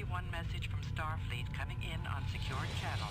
1 message from Starfleet coming in on secured channel.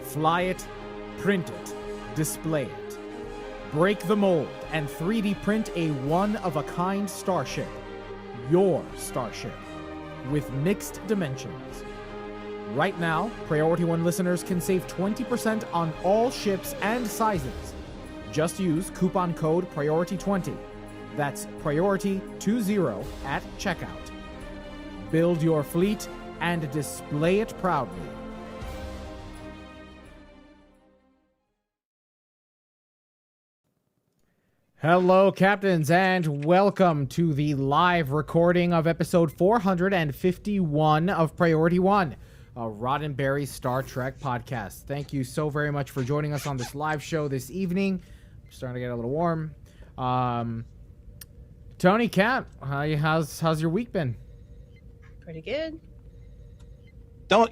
Fly it, print it, display it. Break the mold and 3D print a one-of-a-kind starship. Your starship. With mixed dimensions. Right now, Priority 1 listeners can save 20% on all ships and sizes. Just use coupon code PRIORITY20. That's PRIORITY20 at checkout. Build your fleet and display it proudly. Hello, Captains, and welcome to the live recording of episode 451 of Priority 1, a Roddenberry Star Trek podcast. Thank you so very much for joining us on this live show this evening. I'm starting to get a little warm. Tony, Cat, how's your week been? Pretty good.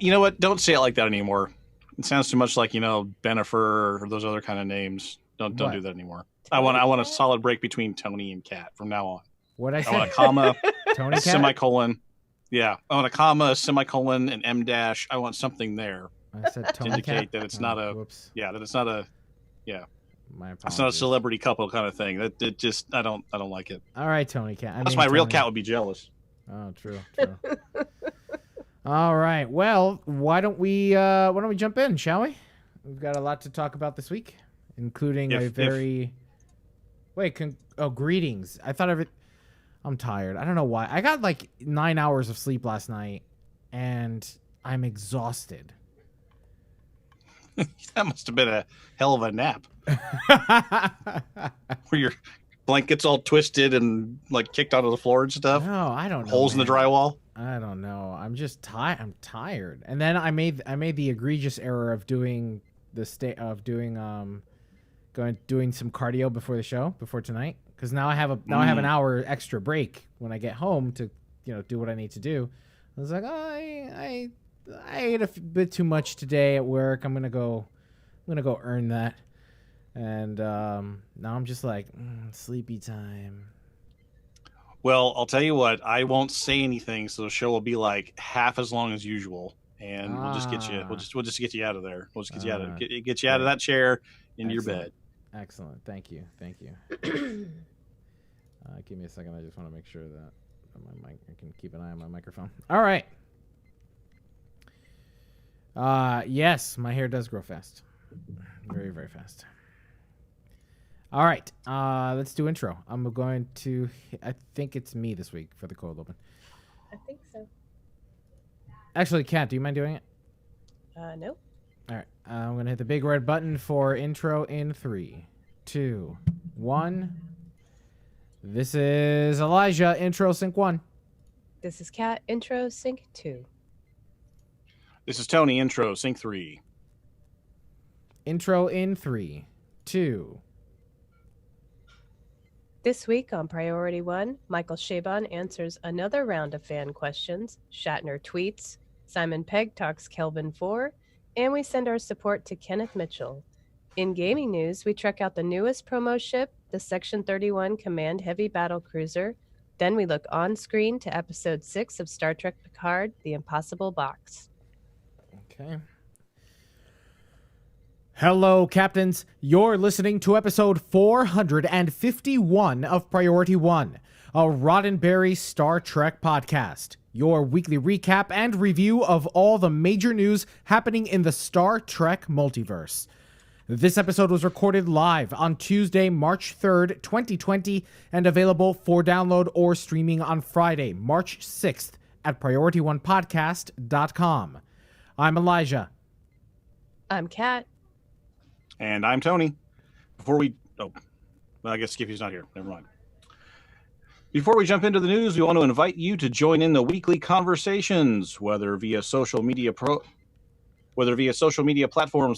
You know what? Don't say it like that anymore. It sounds too much like, Benifer or those other kind of names. Don't do that anymore. I want a solid break between Tony and Cat from now on. What I say? I want a comma, Tony, a semicolon. Yeah, I want a comma, a semicolon, an M dash. I want something there I said to Tony indicate Cat? that it's not a Whoops. that it's not a My apologies. it's not a celebrity couple kind of thing. That it just I don't like it. All right, Tony Cat. Unless my real cat would be jealous. Oh, true. All right. Well, why don't we jump in, shall we? We've got a lot to talk about this week, including greetings. I thought of it. I'm tired. I don't know why. I got like 9 hours of sleep last night, and I'm exhausted. That must have been a hell of a nap. Where your blankets all twisted and like kicked onto the floor and stuff. No, I don't know. Holes in the drywall. I don't know. I'm just tired. I'm tired. And then I made the egregious error of doing doing some cardio before tonight, because now I have an hour extra break when I get home to do what I need to do. I was like, I ate a bit too much today at work. I'm gonna go earn that. And now I'm just like sleepy time. Well, I'll tell you what. I won't say anything, so the show will be like half as long as usual, and we'll just get you. We'll just get you out of there. We'll just get you out of get you out of that chair into your bed. Excellent. Thank you. Give me a second. I just want to make sure that my mic. I can keep an eye on my microphone. All right. Yes, my hair does grow fast. Very, very fast. All right. Let's do intro. I think it's me this week for the cold open. I think so. Actually, Kat, do you mind doing it? No. All right. I'm going to hit the big red button for intro in 3, 2, 1. This is Elijah, intro sync 1. This is Cat, intro sync 2. This is Tony, intro sync 3. Intro in 3, 2. This week on Priority 1, Michael Chabon answers another round of fan questions, Shatner tweets, Simon Pegg talks Kelvin 4, and we send our support to Kenneth Mitchell. In gaming news, we check out the newest promo ship, the Section 31 Command Heavy Battle Cruiser. Then we look on screen to Episode 6 of Star Trek Picard, The Impossible Box. Okay. Hello, Captains. You're listening to episode 451 of Priority 1, a Roddenberry Star Trek podcast. Your weekly recap and review of all the major news happening in the Star Trek multiverse. This episode was recorded live on Tuesday, March 3rd, 2020, and available for download or streaming on Friday, March 6th at PriorityOnePodcast.com. I'm Elijah. I'm Kat. And I'm Tony. I guess Skippy's not here. Never mind. Before we jump into the news, we want to invite you to join in the weekly conversations, whether via social media platforms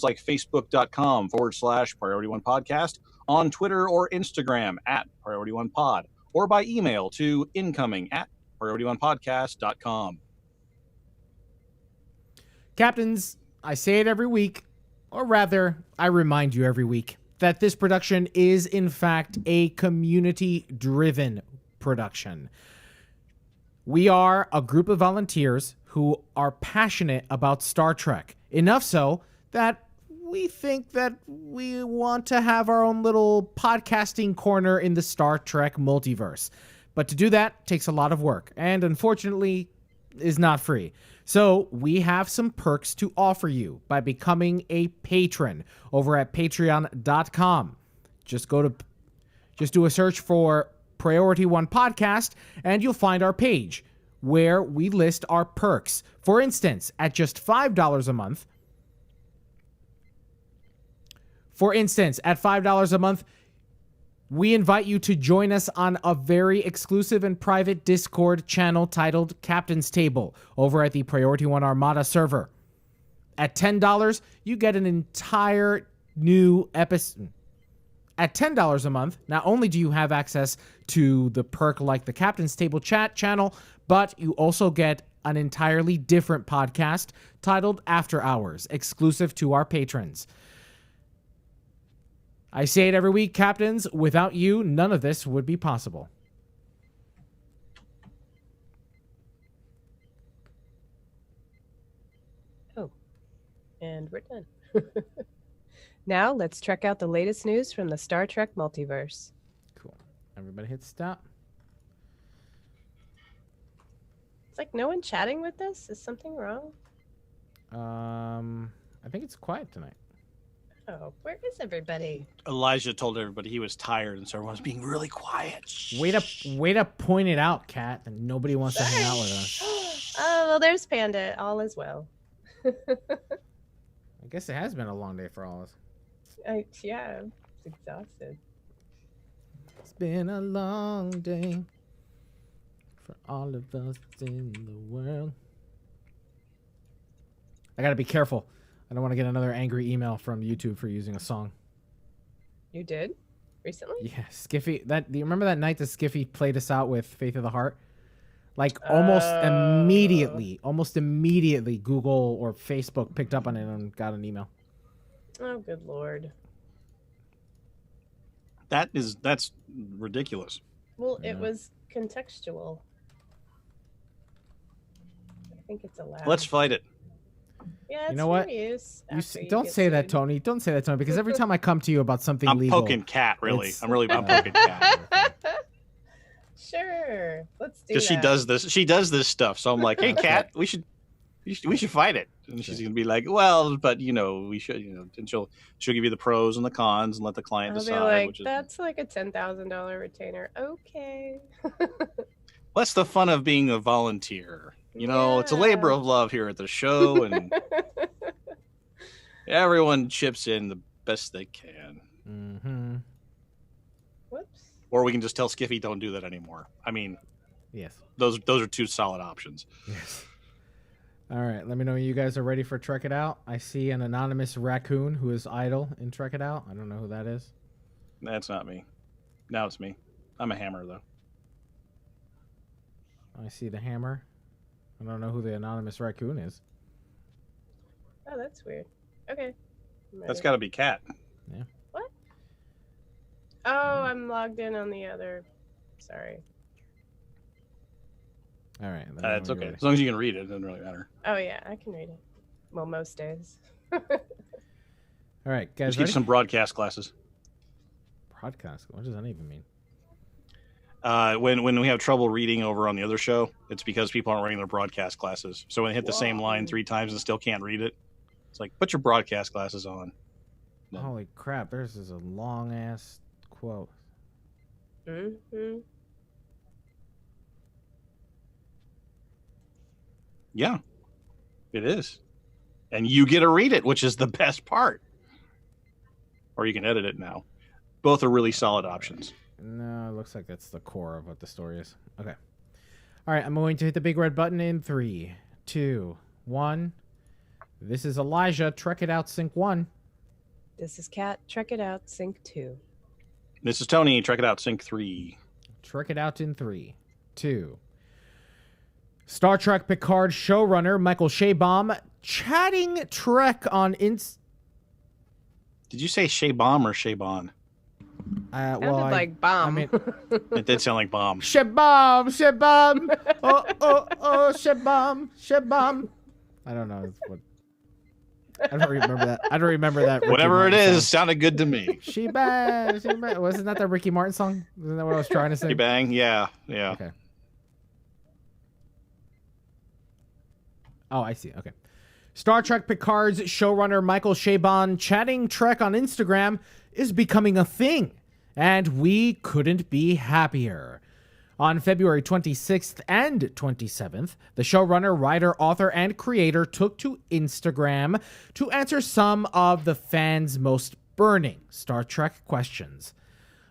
like Facebook.com/Priority One Podcast, on Twitter or Instagram @Priority One Pod, or by email to incoming@PriorityOnePodcast.com. Captains, I say it every week, or rather, I remind you every week, that this production is, in fact, a community-driven production. We are a group of volunteers who are passionate about Star Trek, enough so that we think that we want to have our own little podcasting corner in the Star Trek multiverse. But to do that takes a lot of work, and unfortunately is not free. So we have some perks to offer you by becoming a patron over at patreon.com. Just do a search for Priority One Podcast and you'll find our page where we list our perks. For instance, at just $5 a month, we invite you to join us on a very exclusive and private Discord channel titled Captain's Table over at the Priority One Armada server. At $10, you get an entire new episode. At $10 a month, not only do you have access to the perk like the Captain's Table chat channel, but you also get an entirely different podcast titled After Hours, exclusive to our patrons. I say it every week, Captains. Without you, none of this would be possible. Oh, and we're done. Now, let's check out the latest news from the Star Trek multiverse. Cool. Everybody hit stop. It's like no one chatting with us? Is something wrong? I think it's quiet tonight. Oh, where is everybody? Elijah told everybody he was tired, and so everyone's being really quiet. Way to point it out, Kat, and nobody wants to hang out with us. Oh, well, there's Panda. All is well. I guess it has been a long day for all of us. Yeah, I'm exhausted. It's been a long day for all of us in the world. I gotta be careful. I don't want to get another angry email from YouTube for using a song. You did? Recently? Yeah, Skiffy. Do you remember that night that Skiffy played us out with Faith of the Heart? Like almost immediately, Google or Facebook picked up on it and got an email. Oh, good Lord. That's ridiculous. Well, it was contextual. I think it's allowed. Let's fight it. Yeah, it's you know what? Use Don't say that, Tony. Don't say that, Tony, because every time I come to you about something I'm legal, poking Cat, really. I'm poking Cat. Sure, let's do that. Because she does this stuff. So I'm like, hey, Cat, we should fight it. And she's gonna be like, well, but we should, and she'll give you the pros and the cons and let the client I'll decide. be like, that's like a $10,000 retainer. Okay. What's the fun of being a volunteer? You know, it's a labor of love here at the show, and everyone chips in the best they can. Mm-hmm. Whoops. Or we can just tell Skiffy don't do that anymore. I mean, yes, those are two solid options. Yes. All right, let me know when you guys are ready for Trek It Out. I see an anonymous raccoon who is idle in Trek It Out. I don't know who that is. That's not me. Now it's me. I'm a hammer, though. I see the hammer. I don't know who the anonymous raccoon is. Oh, that's weird. Okay. That's got to be Cat. Yeah. What? Oh, I'm logged in on the other. Sorry. All right. It's okay. As long as you can read it, it doesn't really matter. Oh, yeah, I can read it. Well, most days. All right, guys. Just get some broadcast classes. Broadcast? What does that even mean? When we have trouble reading over on the other show, it's because people aren't reading their broadcast classes. So when they hit the same line 3 times and still can't read it, it's like, put your broadcast glasses on. No. Holy crap! There's a long ass quote. Mm-hmm. Yeah, it is. And you get to read it, which is the best part. Or you can edit it now. Both are really solid options. No, it looks like that's the core of what the story is. Okay. All right, I'm going to hit the big red button in 3, 2, 1. This is Elijah. Trek It Out, Sync 1. This is Kat. Trek It Out, Sync 2. This is Tony. Trek It Out, Sync 3. Trek It Out in 3, 2. Star Trek Picard showrunner Michael Shaybaum chatting Trek on Did you say Shaybomb or Shaybon? Sounded like bomb. I mean, It did sound like bomb. Shaybaum, oh, Shaybaum. I don't know what. I don't remember that. I don't remember that. Ricky Whatever Martin it is, song. sounded good to me. She bang. Wasn't that the Ricky Martin song? Isn't that what I was trying to say? She bang, yeah. Okay. Oh, I see. Okay. Star Trek Picard's showrunner Michael Chabon chatting Trek on Instagram is becoming a thing, and we couldn't be happier. On February 26th and 27th, the showrunner, writer, author, and creator took to Instagram to answer some of the fans' most burning Star Trek questions.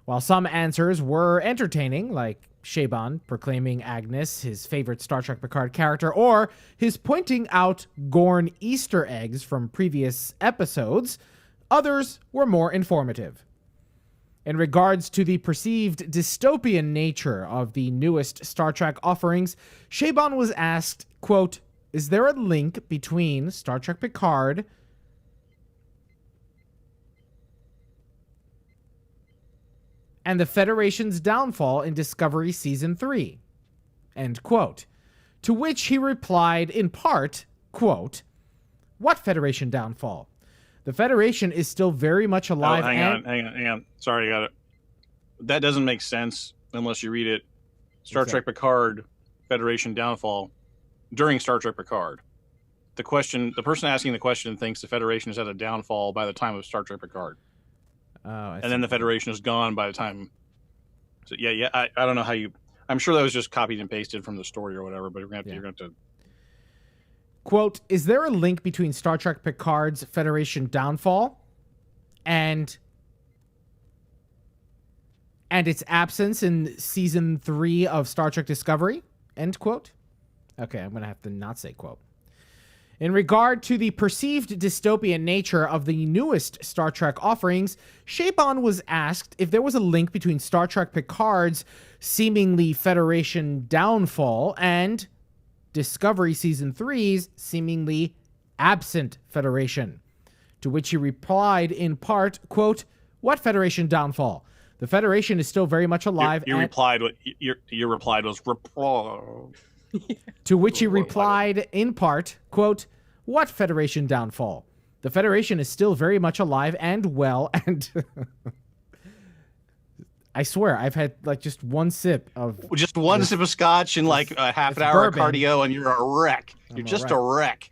While some answers were entertaining, like Chabon proclaiming Agnes his favorite Star Trek Picard character, or his pointing out Gorn Easter eggs from previous episodes, others were more informative. In regards to the perceived dystopian nature of the newest Star Trek offerings, Chabon was asked, quote, "Is there a link between Star Trek Picard and the Federation's downfall in Discovery Season 3?" End quote. To which he replied in part, quote, "What Federation downfall? The Federation is still very much alive." Hang on. Sorry, I got it. That doesn't make sense unless you read it. Star Trek Picard, Federation downfall. During Star Trek Picard, the person asking the question thinks the Federation is at a downfall by the time of Star Trek Picard. And then the Federation is gone by the time. So yeah. I don't know how you. I'm sure that was just copied and pasted from the story or whatever. But you're gonna have to. Quote, "Is there a link between Star Trek Picard's Federation downfall and its absence in Season 3 of Star Trek Discovery?" End quote. Okay, I'm going to have to not say quote. In regard to the perceived dystopian nature of the newest Star Trek offerings, Chabon was asked if there was a link between Star Trek Picard's seemingly Federation downfall and Discovery Season 3's seemingly absent Federation. To which he replied in part, quote, "What Federation downfall? The Federation is still very much alive." Your reply was To which he replied in part, quote, "What Federation downfall? The Federation is still very much alive and well, and..." I swear, I've had like just one sip of... Just one sip of scotch and like a half an hour of cardio and you're a wreck. You're just a wreck.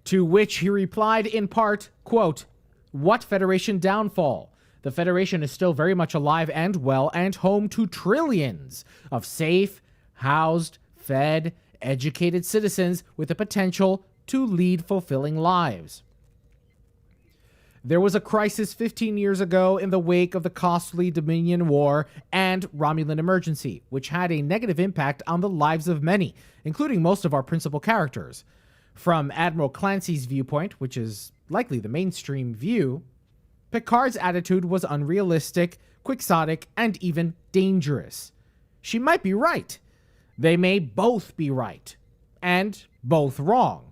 To which he replied in part, quote, "What Federation downfall? the Federation is still very much alive and well and home to trillions of safe, housed, fed, educated citizens with the potential to lead fulfilling lives. There was a crisis 15 years ago in the wake of the costly Dominion War and Romulan emergency, which had a negative impact on the lives of many, including most of our principal characters. From Admiral Clancy's viewpoint, which is likely the mainstream view, Picard's attitude was unrealistic, quixotic, and even dangerous. She might be right. They may both be right, and both wrong.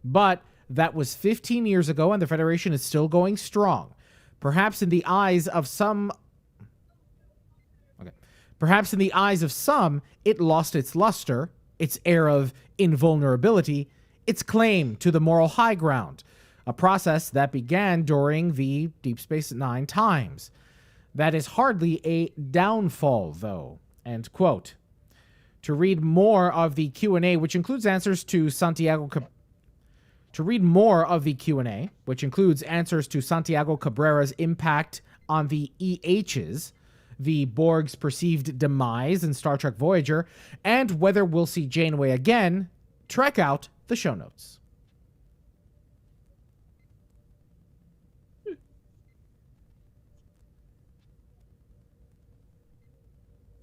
But that was 15 years ago, and the Federation is still going strong. Perhaps in the eyes of some, it lost its luster, its air of invulnerability, its claim to the moral high ground, a process that began during the Deep Space Nine times. That is hardly a downfall, though. End quote. To read more of the Q&A, which includes answers to Santiago Cabrera's impact on the EHs, the Borg's perceived demise in Star Trek Voyager, and whether we'll see Janeway again, check out the show notes.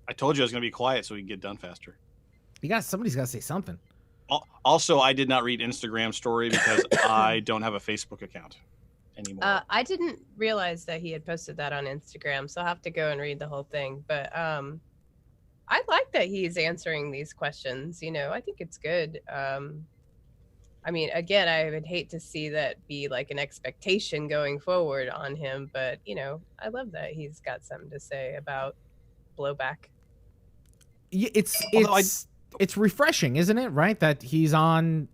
I told you I was going to be quiet so we can get done faster. Somebody's got to say something. Also, I did not read Instagram story because I don't have a Facebook account anymore. I didn't realize that he had posted that on Instagram, so I'll have to go and read the whole thing. But I like that he's answering these questions. I think it's good. I mean, again, I would hate to see that be like an expectation going forward on him, but I love that he's got something to say about blowback. Yeah, it's refreshing, isn't it? Right, that he's on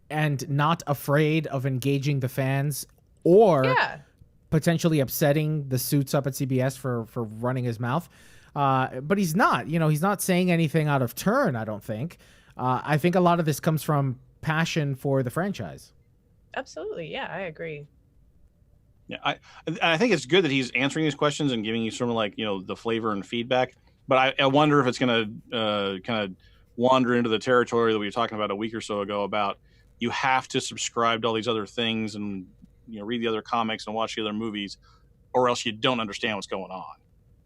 and not afraid of engaging the fans or potentially upsetting the suits up at CBS for running his mouth. But he's not. He's not saying anything out of turn, I don't think. I think a lot of this comes from passion for the franchise. Absolutely. Yeah, I agree. Yeah, I think it's good that he's answering these questions and giving you sort of like, the flavor and feedback. But I wonder if it's going to kind of wander into the territory that we were talking about a week or so ago about you have to subscribe to all these other things and read the other comics and watch the other movies, or else you don't understand what's going on.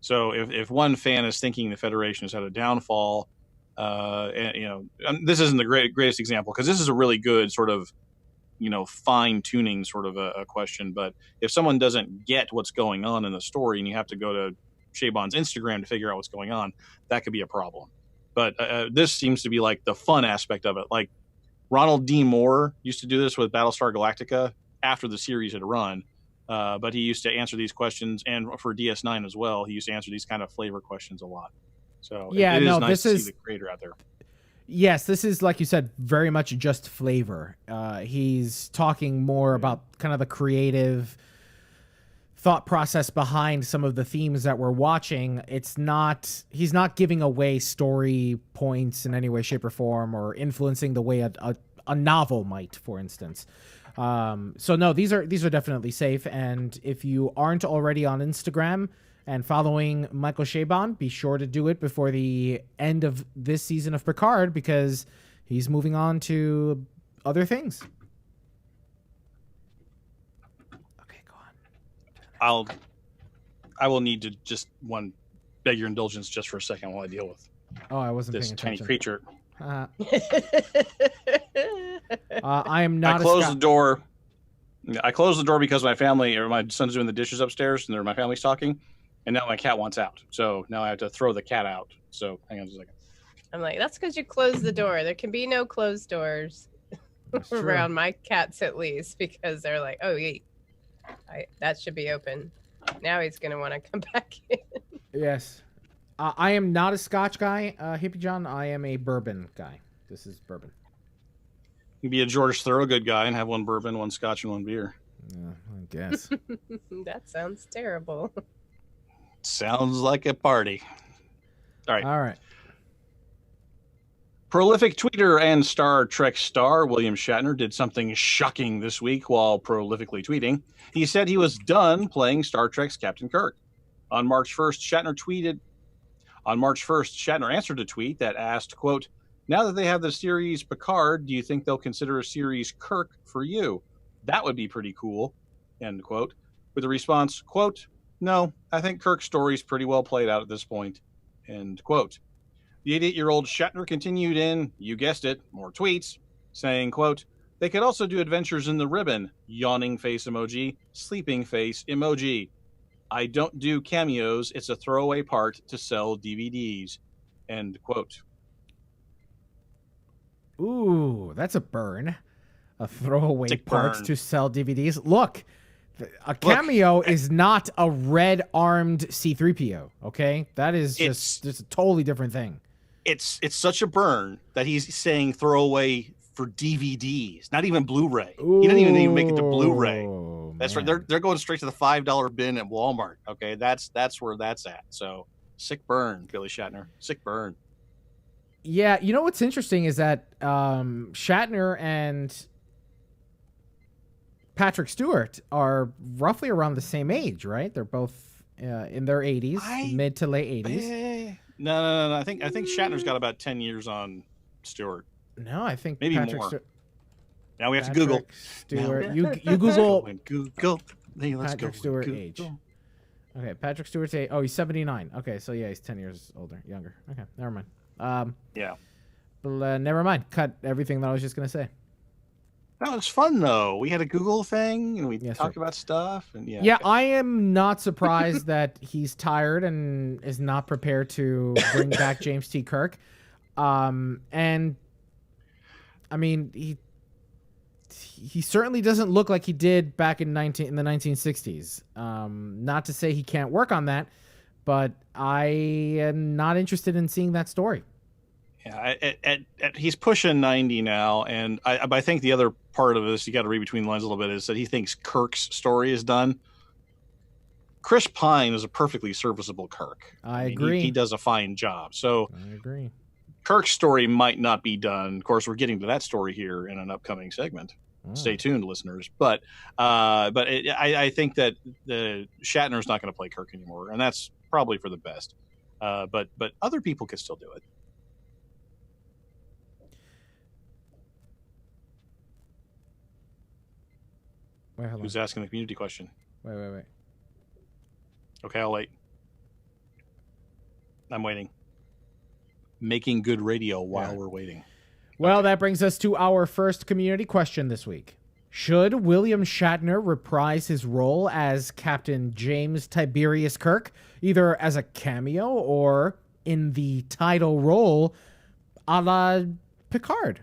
So if one fan is thinking the Federation has had a downfall, and this isn't the greatest example because this is a really good sort of fine tuning sort of a question. But if someone doesn't get what's going on in the story and you have to go to Shaban's Instagram to figure out what's going on, that could be a problem. But this seems to be like the fun aspect of it. Like Ronald D. Moore used to do this with Battlestar Galactica after the series had run. But he used to answer these questions, and for DS9 as well, he used to answer these kind of flavor questions a lot. So it is nice to see the creator out there. Yes, this is, like you said, very much just flavor. He's talking more about kind of the creative thought process behind some of the themes that we're watching. He's not giving away story points in any way, shape, or form, or influencing the way a novel might, for instance. So no, these are definitely safe. And if you aren't already on Instagram and following Michael Chabon, be sure to do it before the end of this season of Picard, because he's moving on to other things. Okay, go on. I will need to just beg your indulgence just for a second while I deal with I wasn't this paying tiny attention. creature. I am not. I closed the door. I closed the door because my son's doing the dishes upstairs, and my family's talking, and now my cat wants out. So now I have to throw the cat out. So hang on just a second. I'm like, that's because you closed the door. There can be no closed doors around my cats, at least, because they're like, oh, wait, that should be open. Now he's gonna want to come back in. Yes. I am not a Scotch guy, Hippie John. I am a bourbon guy. This is bourbon. You can be a George Thorogood guy and have one bourbon, one Scotch, and one beer. Yeah, I guess. That sounds terrible. Sounds like a party. All right. All right. Prolific tweeter and Star Trek star William Shatner did something shocking this week while prolifically tweeting. He said he was done playing Star Trek's Captain Kirk. On March 1st, Shatner answered a tweet that asked, quote, "Now that they have the series Picard, do you think they'll consider a series Kirk for you? That would be pretty cool," end quote. With the response, quote, "No, I think Kirk's story's pretty well played out at this point," end quote. The 88-year-old Shatner continued in, you guessed it, more tweets, saying, quote, "They could also do adventures in the ribbon, yawning face emoji, sleeping face emoji. I don't do cameos. It's a throwaway part to sell DVDs," end quote. Ooh, that's a burn. A throwaway Sick part burn. to sell DVDs. Look, a cameo is not a red-armed C-3PO, okay? That is just a totally different thing. It's such a burn that he's saying throwaway for DVDs, not even Blu-ray. He didn't even make it to Blu-ray. That's right. They're going straight to the $5 bin at Walmart. Okay, that's where that's at. So sick burn, Billy Shatner. Sick burn. Yeah, you know what's interesting is that Shatner and Patrick Stewart are roughly around the same age, right? They're both in their 80s, mid to late 80s. No. I think Shatner's got about 10 years on Stewart. No, I think maybe Patrick more. Now we have to Google. Stewart. You Google. Google. Hey, let's Patrick go. Stewart Google. age. Okay, Patrick Stewart's age. Oh, he's 79. Okay, so yeah, he's 10 years younger. Okay, never mind. Yeah. But, never mind. Cut everything that I was just gonna say. That was fun though. We had a Google thing and we talked about stuff and Yeah, okay. I am not surprised that he's tired and is not prepared to bring back James T. Kirk. And I mean, he certainly doesn't look like he did back in the 1960s. Not to say he can't work on that, but I am not interested in seeing that story. Yeah, he's pushing 90 now, and I think the other part of this, you got to read between the lines a little bit, is that he thinks Kirk's story is done. Chris Pine is a perfectly serviceable Kirk. I agree. He does a fine job. So I agree. Kirk's story might not be done. Of course, we're getting to that story here in an upcoming segment. Stay tuned, listeners. But I think that the Shatner's not going to play Kirk anymore, and that's probably for the best. But other people can still do it. Wait, hold on. Who's asking the community question? Wait. Okay, I'll wait. I'm waiting. Making good radio while we're waiting. Well, that brings us to our first community question this week. Should William Shatner reprise his role as Captain James Tiberius Kirk, either as a cameo or in the title role a la Picard?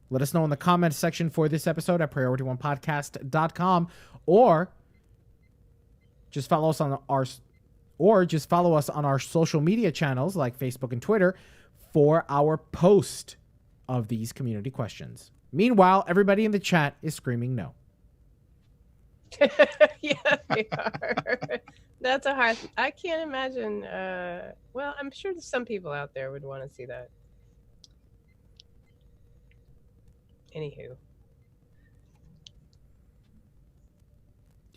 Let us know in the comments section for this episode at PriorityOnePodcast.com, or just follow us on our social media channels like Facebook and Twitter for our post of these community questions. Meanwhile, everybody in the chat is screaming no. Yeah, they are. That's a hard. I can't imagine. Well, I'm sure some people out there would want to see that. Anywho,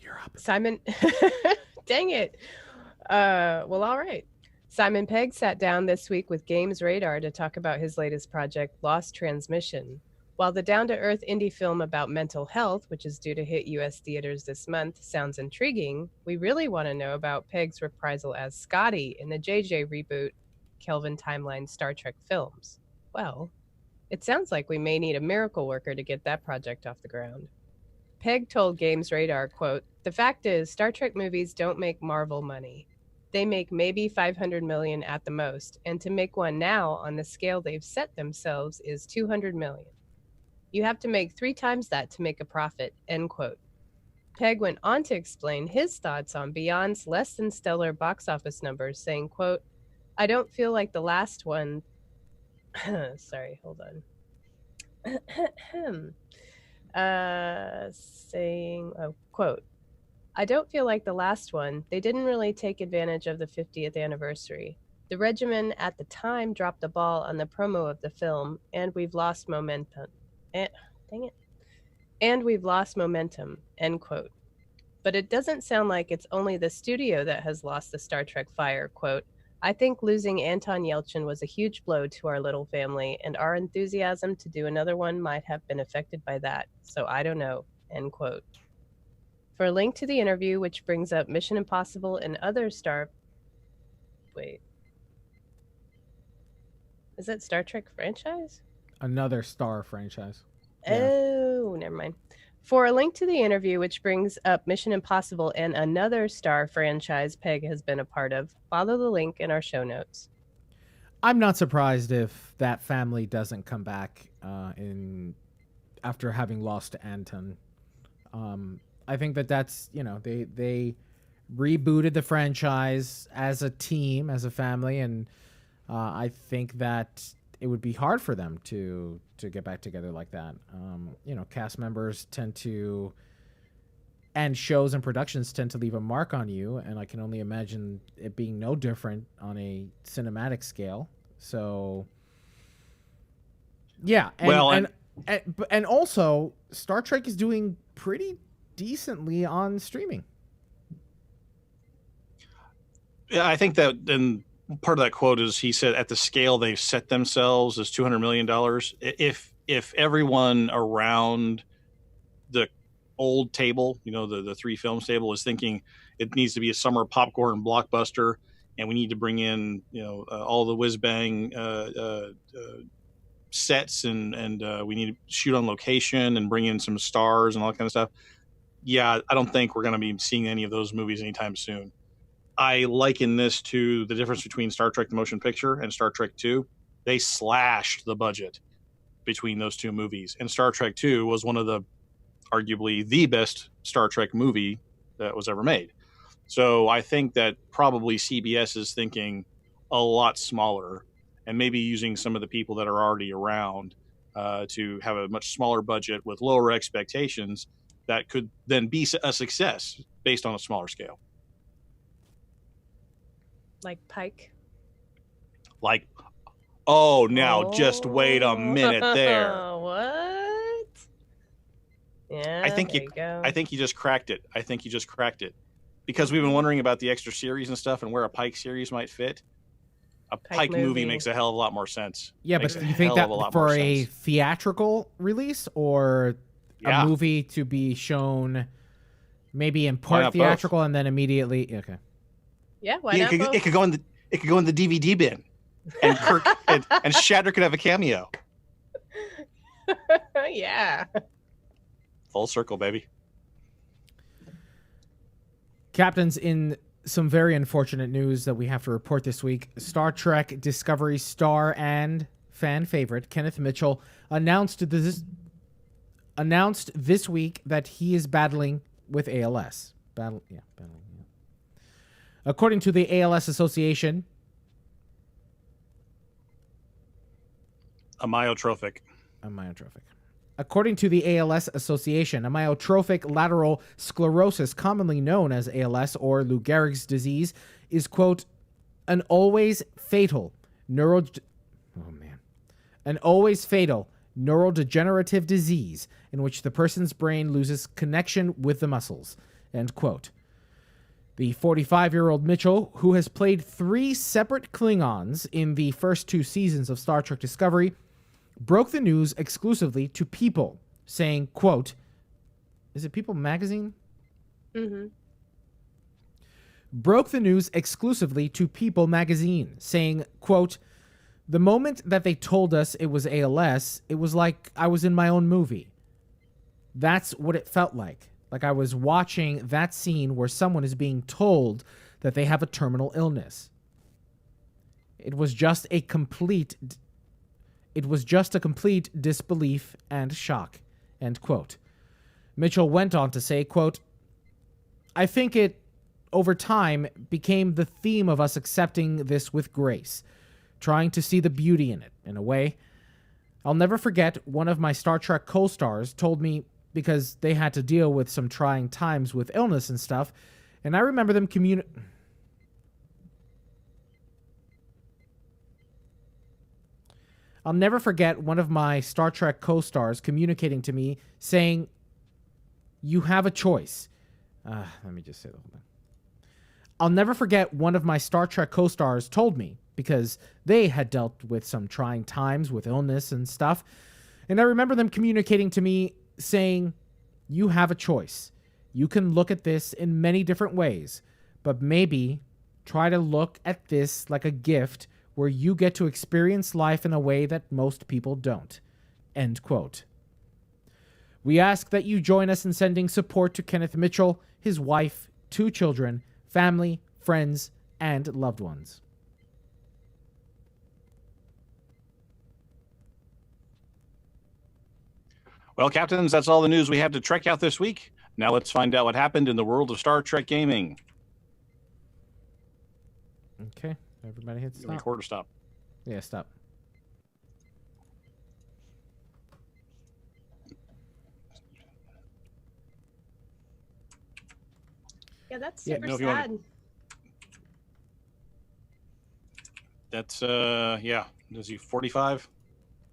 You're up. Simon. Dang it. Well, all right. Simon Pegg sat down this week with Games Radar to talk about his latest project, Lost Transmission. While the down-to-earth indie film about mental health, which is due to hit U.S. theaters this month, sounds intriguing, we really want to know about Pegg's reprisal as Scotty in the JJ reboot Kelvin Timeline Star Trek films. Well, it sounds like we may need a miracle worker to get that project off the ground. Pegg told Games Radar, quote, "The fact is, Star Trek movies don't make Marvel money. They make maybe $500 million at the most, and to make one now on the scale they've set themselves is $200 million. You have to make 3 times that to make a profit," end quote. Pegg went on to explain his thoughts on Beyond's less than stellar box office numbers, saying, quote, "I don't feel like the last one..." Sorry, hold on. Saying, quote, "I don't feel like the last one. They didn't really take advantage of the 50th anniversary. The regimen at the time dropped the ball on the promo of the film, and we've lost momentum. Dang it. And we've lost momentum, end quote. But it doesn't sound like it's only the studio that has lost the Star Trek fire, quote. I think losing Anton Yelchin was a huge blow to our little family, and our enthusiasm to do another one might have been affected by that. So I don't know, end quote. For a link to the interview, which brings up Mission Impossible and other Wait. Is that Star Trek franchise? Another Star franchise. Oh, never mind. For a link to the interview, which brings up Mission Impossible and another Star franchise Peg has been a part of, follow the link in our show notes. I'm not surprised if that family doesn't come back after having lost to Anton. I think that's, they rebooted the franchise as a team, as a family, and I think that it would be hard for them to get back together like that. Cast members tend to, and shows and productions tend to leave a mark on you, and I can only imagine it being no different on a cinematic scale. So, yeah. And also, Star Trek is doing pretty decently on streaming. Yeah, I think that, and part of that quote is, he said at the scale they've set themselves is $200 million. If everyone around the old table, the three films table, is thinking it needs to be a summer popcorn blockbuster, and we need to bring in all the whiz bang sets, and we need to shoot on location and bring in some stars and all that kind of stuff. Yeah, I don't think we're going to be seeing any of those movies anytime soon. I liken this to the difference between Star Trek the Motion Picture and Star Trek 2. They slashed the budget between those two movies. And Star Trek 2 was one of the, arguably the best Star Trek movie that was ever made. So I think that probably CBS is thinking a lot smaller, and maybe using some of the people that are already around to have a much smaller budget with lower expectations that could then be a success based on a smaller scale. Like Pike? Just wait a minute there. What? Yeah, I think you just cracked it. Because we've been wondering about the extra series and stuff and where a Pike series might fit. A Pike movie makes a hell of a lot more sense. Yeah, but you think that for a theatrical release, or a movie to be shown maybe in part theatrical and then immediately? Okay. Yeah, why not? It could go in the DVD bin, and Kirk and Shatner could have a cameo. Yeah. Full circle, baby. Captains, in some very unfortunate news that we have to report this week, Star Trek Discovery star and fan favorite Kenneth Mitchell announced this week that he is battling with ALS. According to the ALS Association, Amyotrophic. According to the ALS Association, amyotrophic lateral sclerosis, commonly known as ALS or Lou Gehrig's disease, is, quote, an always fatal neurodegenerative disease in which the person's brain loses connection with the muscles, end quote. The 45-year-old Mitchell, who has played 3 separate Klingons in the first 2 seasons of Star Trek Discovery, broke the news exclusively to People, saying, quote, is it People magazine? Mm-hmm. Broke the news exclusively to People magazine, saying, quote, the moment that they told us it was ALS, it was like I was in my own movie. That's what it felt like. Like I was watching that scene where someone is being told that they have a terminal illness. It was just a complete disbelief and shock, end quote. Mitchell went on to say, quote, I think it, over time, became the theme of us accepting this with grace, trying to see the beauty in it, in a way. I'll never forget one of my Star Trek co-stars told me, because they had to deal with some trying times with illness and stuff, and I remember them I'll never forget one of my Star Trek co-stars communicating to me saying, "You have a choice." Let me just say the whole thing. I'll never forget one of my Star Trek co-stars told me, because they had dealt with some trying times with illness and stuff. And I remember them communicating to me saying, "You have a choice. You can look at this in many different ways, but maybe try to look at this like a gift where you get to experience life in a way that most people don't." End quote. We ask that you join us in sending support to Kenneth Mitchell, his wife, 2 children, family, friends, and loved ones. Well, Captains, that's all the news we have to Trek out this week. Now let's find out what happened in the world of Star Trek gaming. Okay, everybody hit stop. Record or stop? Yeah, stop. Yeah, that's Yeah, super no, if you sad. wanna- That's, is he 45?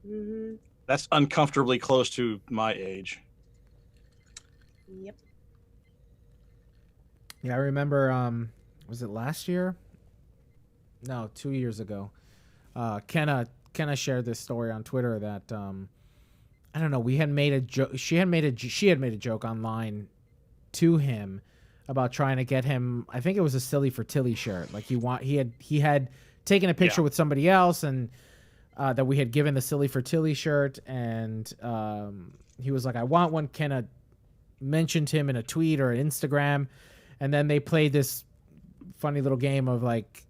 Mm-hmm. That's uncomfortably close to my age. Yep. Yeah, I remember, was it last year? No, 2 years ago. Kenna shared this story on Twitter that, I don't know, we had made a joke. She had made a joke online to him about trying to get him, I think it was a Silly for Tilly shirt. Like he had taken a picture with somebody else, and that we had given the Silly for Tilly shirt, and he was like, "I want one." Kenna mentioned him in a tweet or an Instagram, and then they played this funny little game of like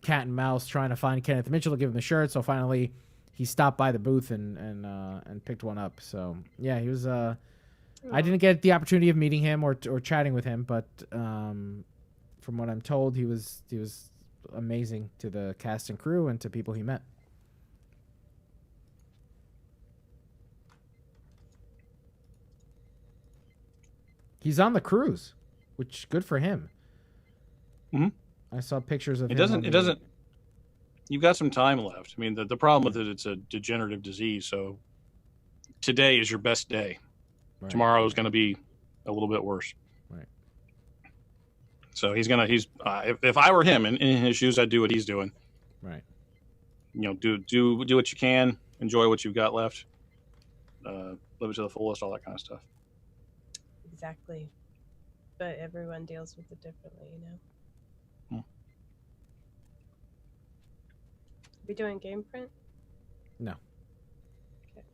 cat and mouse trying to find Kenneth Mitchell to give him the shirt. So finally he stopped by the booth and picked one up. So yeah, he was I didn't get the opportunity of meeting him or chatting with him, but from what I'm told, he was amazing to the cast and crew and to people he met. He's on the cruise, which good for him. Mm-hmm. I saw pictures of him. It doesn't. You've got some time left. I mean, the problem with it's a degenerative disease. So today is your best day. Right. Tomorrow is going to be a little bit worse. Right. So if I were him in his shoes, I'd do what he's doing. Right. You know, do what you can, enjoy what you've got left, live it to the fullest, all that kind of stuff. Exactly. But everyone deals with it differently, you know. Are we doing game print? No. Okay.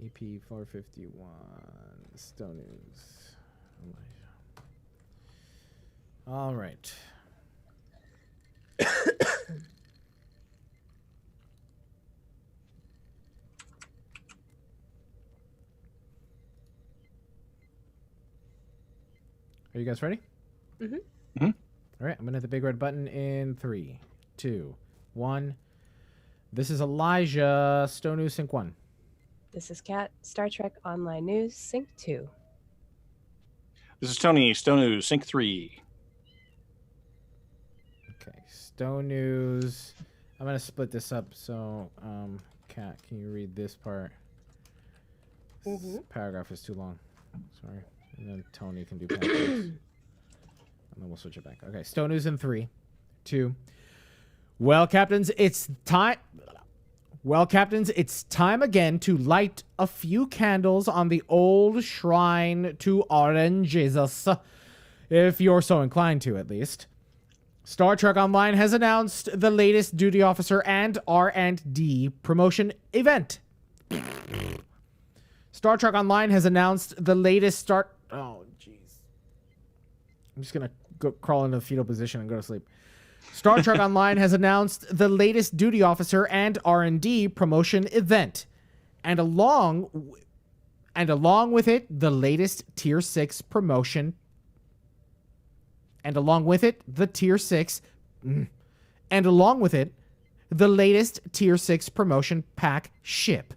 EP 451 Stone News. All right. Are you guys ready? Mm-hmm. Mm-hmm. All right, I'm going to hit the big red button in 3, 2, 1. This is Elijah, Stone News Sync 1. This is Kat, Star Trek Online News, Sync 2. This is Tony, Stone News Sync 3. Okay, Stone News. I'm going to split this up, so, Kat, can you read this part? Mm-hmm. This paragraph is too long. Sorry. And then Tony can do paragraphs. And then we'll switch it back. Okay, Stone News in 3, 2. Well, Captains, it's time. Well, Captains, it's time again to light a few candles on the old shrine to Orange Jesus, if you're so inclined to, at least. Star Trek Online has announced the latest duty officer and R&D promotion event. Star Trek Online has announced the latest Oh, jeez. I'm just going to crawl into the fetal position and go to sleep. Star Trek Online has announced the latest duty officer and R&D promotion event. And along with it, the latest Tier 6 promotion. And along with it, the Tier 6. And along with it, the latest Tier 6 promotion pack ship.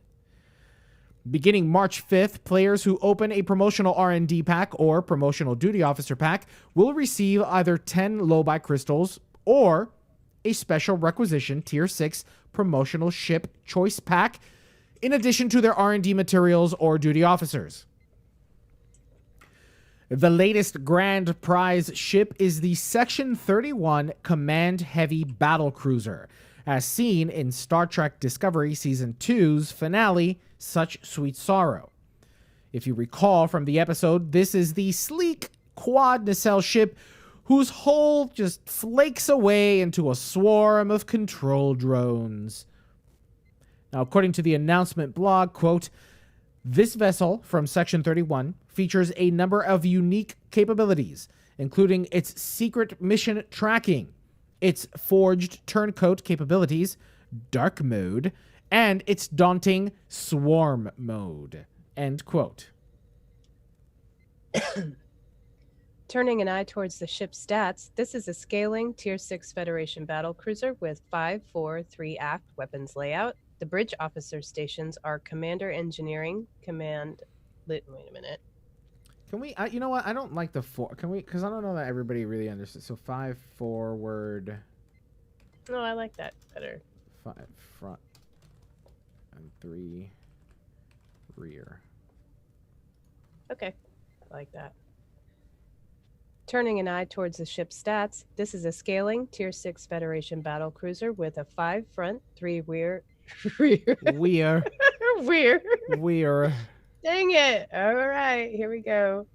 Beginning March 5th, players who open a promotional R&D pack or promotional duty officer pack will receive either 10 low-buy crystals or a special requisition Tier 6 promotional ship choice pack in addition to their R&D materials or duty officers. The latest grand prize ship is the Section 31 Command Heavy Battle Cruiser, as seen in Star Trek Discovery Season 2's finale, Such Sweet Sorrow. If you recall from the episode, this is the sleek quad nacelle ship whose hull just flakes away into a swarm of control drones. Now, according to the announcement blog, quote, this vessel from Section 31 features a number of unique capabilities, including its secret mission tracking, its forged turncoat capabilities, dark mode, and its daunting swarm mode. End quote. Turning an eye towards the ship's stats, this is a scaling Tier 6 Federation battle cruiser with 5-4-3 aft weapons layout. The bridge officer stations are Commander Engineering, Command... Wait a minute. Can we... you know what? I don't like the 4... Can we... Because I don't know that everybody really understands. So 5 forward... No, I like that better. 5 front. And 3 rear. Okay, I like that. Turning an eye towards the ship's stats, this is a scaling Tier 6 Federation battle cruiser with a 5 front, 3 rear... Rear. Dang it. All right, here we go.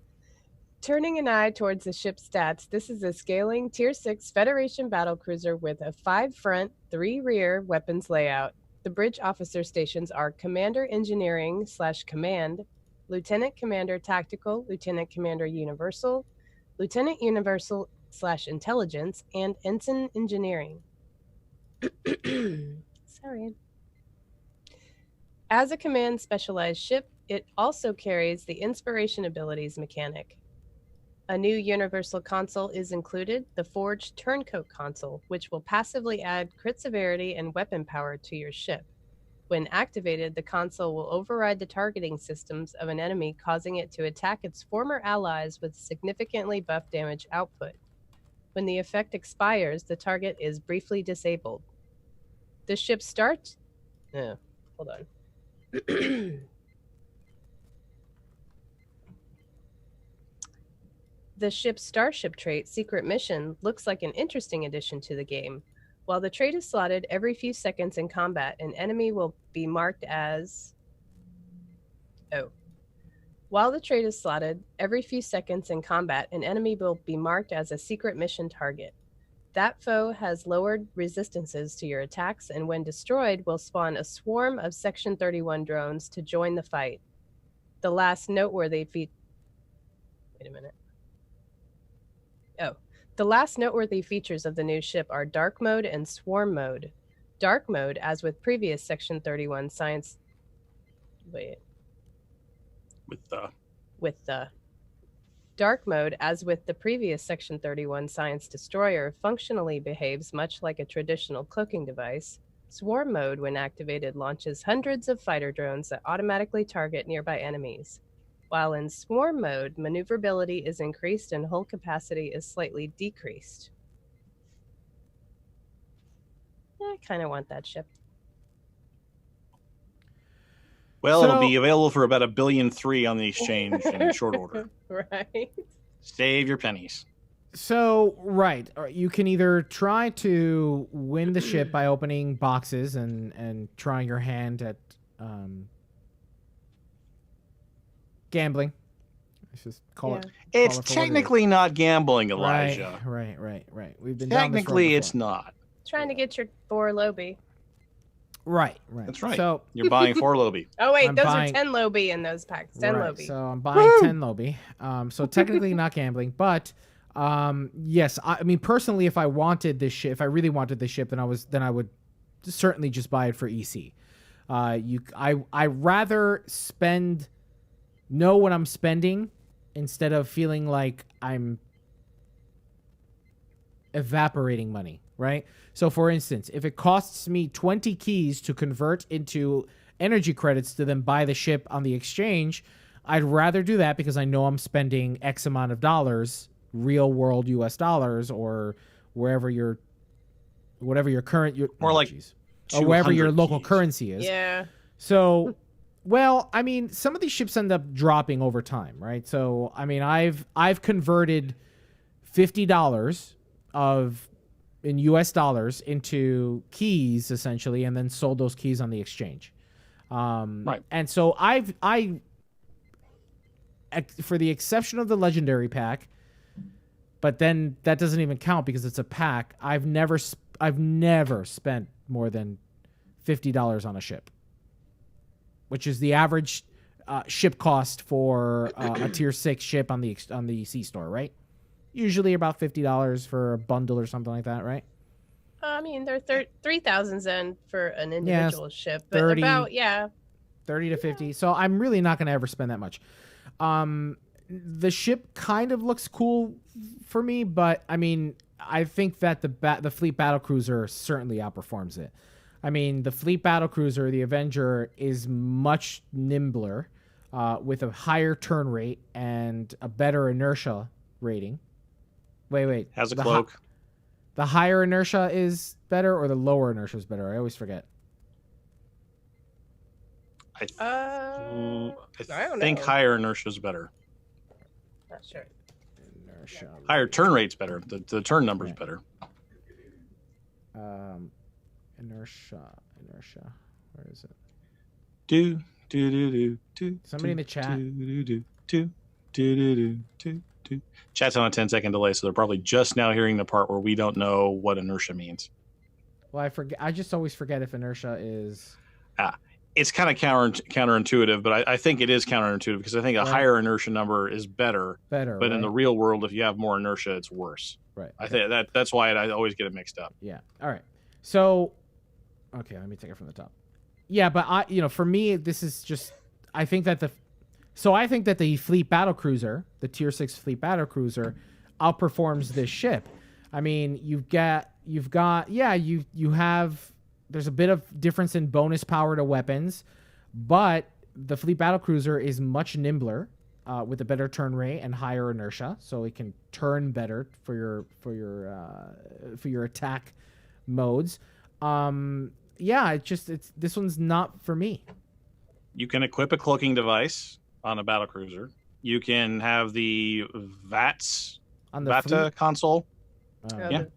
Turning an eye towards the ship's stats, this is a scaling Tier 6 Federation battle cruiser with a 5 front, 3 rear weapons layout. The bridge officer stations are Commander Engineering / Command, Lieutenant Commander Tactical, Lieutenant Commander Universal, Lieutenant Universal / Intelligence, and Ensign Engineering. Sorry. As a command specialized ship, it also carries the Inspiration Abilities mechanic. A new universal console is included, the Forged Turncoat console, which will passively add crit severity and weapon power to your ship. When activated, the console will override the targeting systems of an enemy, causing it to attack its former allies with significantly buff damage output. When the effect expires, the target is briefly disabled. The ship starts... No, hold on. The ship's starship trait, Secret Mission, looks like an interesting addition to the game. While the trait is slotted every few seconds in combat, an enemy will be marked as... While the trait is slotted every few seconds in combat, an enemy will be marked as a secret mission target. That foe has lowered resistances to your attacks, and when destroyed, will spawn a swarm of Section 31 drones to join the fight. The last noteworthy The last noteworthy features of the new ship are Dark Mode and Swarm Mode. Dark Mode, as with previous Section 31 science... Dark Mode, as with the previous Section 31 Science Destroyer, functionally behaves much like a traditional cloaking device. Swarm Mode, when activated, launches hundreds of fighter drones that automatically target nearby enemies. While in Swarm Mode, maneuverability is increased and hull capacity is slightly decreased. I kind of want that ship. Well, it'll be available for about $1.3 billion on the exchange in short order. Right. Save your pennies. So, right. You can either try to win the ship by opening boxes and trying your hand at gambling. Let's just call it. It's technically not gambling, Elijah. Right. We've been technically it's not. Trying to get your 4 Lobi. Right. That's right. So you're buying 4 Lobi. Oh wait, those are 10 Lobi in those packs. 10 Lobi. So I'm buying 10 Lobi. So technically not gambling, but yes, I mean personally, if I wanted this ship, if I really wanted this ship, then I would certainly just buy it for EC. I rather know what I'm spending instead of feeling like I'm evaporating money, right? So for instance, if it costs me 20 keys to convert into energy credits to then buy the ship on the exchange, I'd rather do that because I know I'm spending X amount of dollars, real world US dollars, or wherever your whatever your current More like or wherever your 200 local keys. currency is. Yeah. So, well, I mean, some of these ships end up dropping over time, right? So, I mean, I've converted $50 in US dollars into keys essentially, and then sold those keys on the exchange. Right. And so for the exception of the legendary pack, but then that doesn't even count because it's a pack. I've never spent more than $50 on a ship, which is the average ship cost for a tier 6 ship on the C store, right? Usually about $50 for a bundle or something like that, right? I mean, they're 3,000 Zen for an individual ship, but 30 30 to 50. So I'm really not going to ever spend that much. The ship kind of looks cool for me, but I mean, I think that the fleet battlecruiser certainly outperforms it. I mean, the fleet battlecruiser, the Avenger, is much nimbler, with a higher turn rate and a better inertia rating. Wait. Has a cloak. The higher inertia is better, or the lower inertia is better? I always forget. I don't think know. higher inertia is better. Not sure. Inertia. Higher turn rate's better. The turn number's better. Inertia. Where is it? Do. Somebody in the chat. Chat's on a 10-second delay, so they're probably just now hearing the part where we don't know what inertia means. Well, I forget. I just always forget if inertia is. It's kind of counterintuitive, but I think it is counterintuitive because I think a higher inertia number is better. But right? in the real world, if you have more inertia, it's worse. Right. I think that's why I always get it mixed up. Yeah. All right. So, okay, let me take it from the top. Yeah, but for me, this is just. I think that the fleet battlecruiser, the tier 6 fleet battlecruiser, outperforms this ship. I mean, you have. There's a bit of difference in bonus power to weapons, but the fleet battlecruiser is much nimbler, with a better turn rate and higher inertia, so it can turn better for your attack modes. This one's not for me. You can equip a cloaking device on a battlecruiser. You can have the VATS on the VATA console.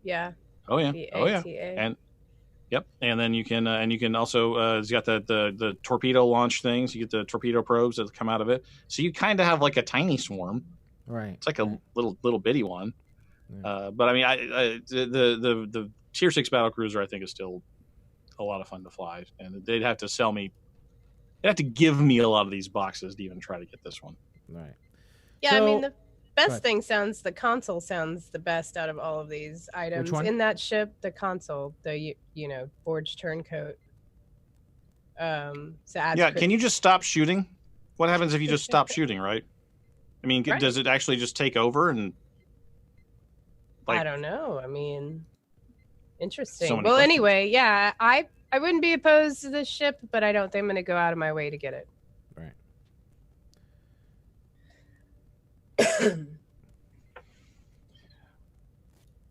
Yeah. Oh yeah. VATA. And yep. And then you can also it's got the torpedo launch things. You get the torpedo probes that come out of it. So you kind of have like a tiny swarm. Right. It's like a little bitty one. Yeah. But I mean, the tier 6 battlecruiser I think is still a lot of fun to fly, and they'd have to sell me. They'd have to give me a lot of these boxes to even try to get this one. Right. Yeah, So, I mean, the best thing the console sounds the best out of all of these items. Which one? In that ship, the console, the forged turncoat. Can you just stop shooting? What happens if you just stop shooting, right? I mean, Right. Does it actually just take over and I don't know. I mean, interesting. So many Well, questions. anyway, yeah, I wouldn't be opposed to this ship, but I don't think I'm going to go out of my way to get it. Right.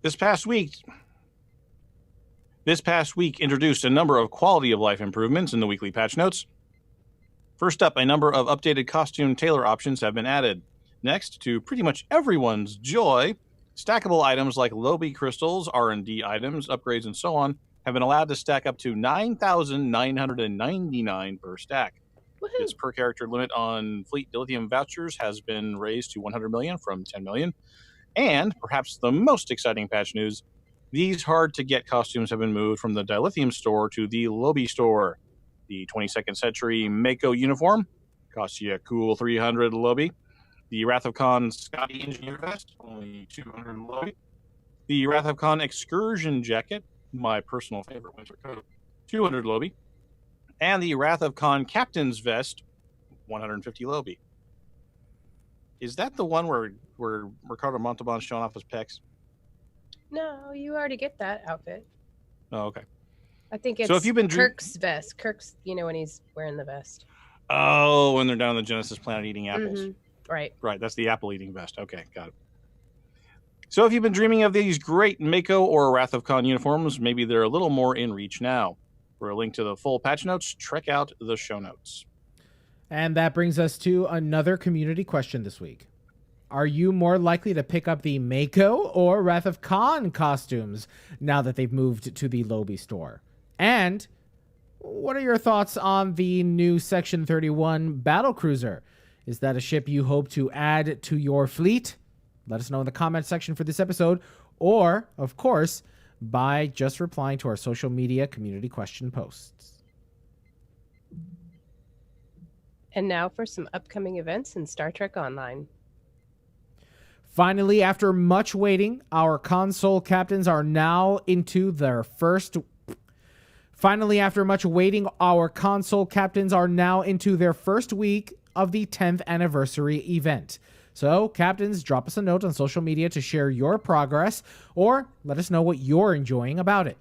This past week introduced a number of quality of life improvements in the weekly patch notes. First up, a number of updated costume tailor options have been added. Next, to pretty much everyone's joy, stackable items like Lobby crystals, R&D items, upgrades, and so on have been allowed to stack up to 9,999 per stack. Woohoo. This per character limit on fleet dilithium vouchers has been raised to 100 million from 10 million. And perhaps the most exciting patch news, these hard-to-get costumes have been moved from the dilithium store to the Lobby store. The 22nd century Mako uniform costs you a cool 300 Lobby. The Wrath of Khan Scotty engineer vest, only 200 Lobby. The Wrath of Khan excursion jacket, my personal favorite winter coat, 200 Lobby. And the Wrath of Khan captain's vest, 150 Lobby. Is that the one where Ricardo Montalban's showing off his pecs? No, you already get that outfit. Oh, okay. I think it's So if you've been Kirk's vest. Kirk's, when he's wearing the vest. Oh, when they're down on the Genesis planet eating apples. Mhm. Right. Right, that's the apple eating vest. Okay, got it. So if you've been dreaming of these great Mako or Wrath of Khan uniforms, maybe they're a little more in reach now. For a link to the full patch notes, check out the show notes. And that brings us to another community question this week. Are you more likely to pick up the Mako or Wrath of Khan costumes now that they've moved to the Lobby store? And what are your thoughts on the new Section 31 battle cruiser? Is that a ship you hope to add to your fleet? Let us know in the comment section for this episode, or, of course, by just replying to our social media community question posts. And now for some upcoming events in Star Trek Online. Finally, after much waiting, our console captains are now into their first... Finally, after much waiting, our console captains are now into their first week of the 10th anniversary event. So, captains, drop us a note on social media to share your progress, or let us know what you're enjoying about it.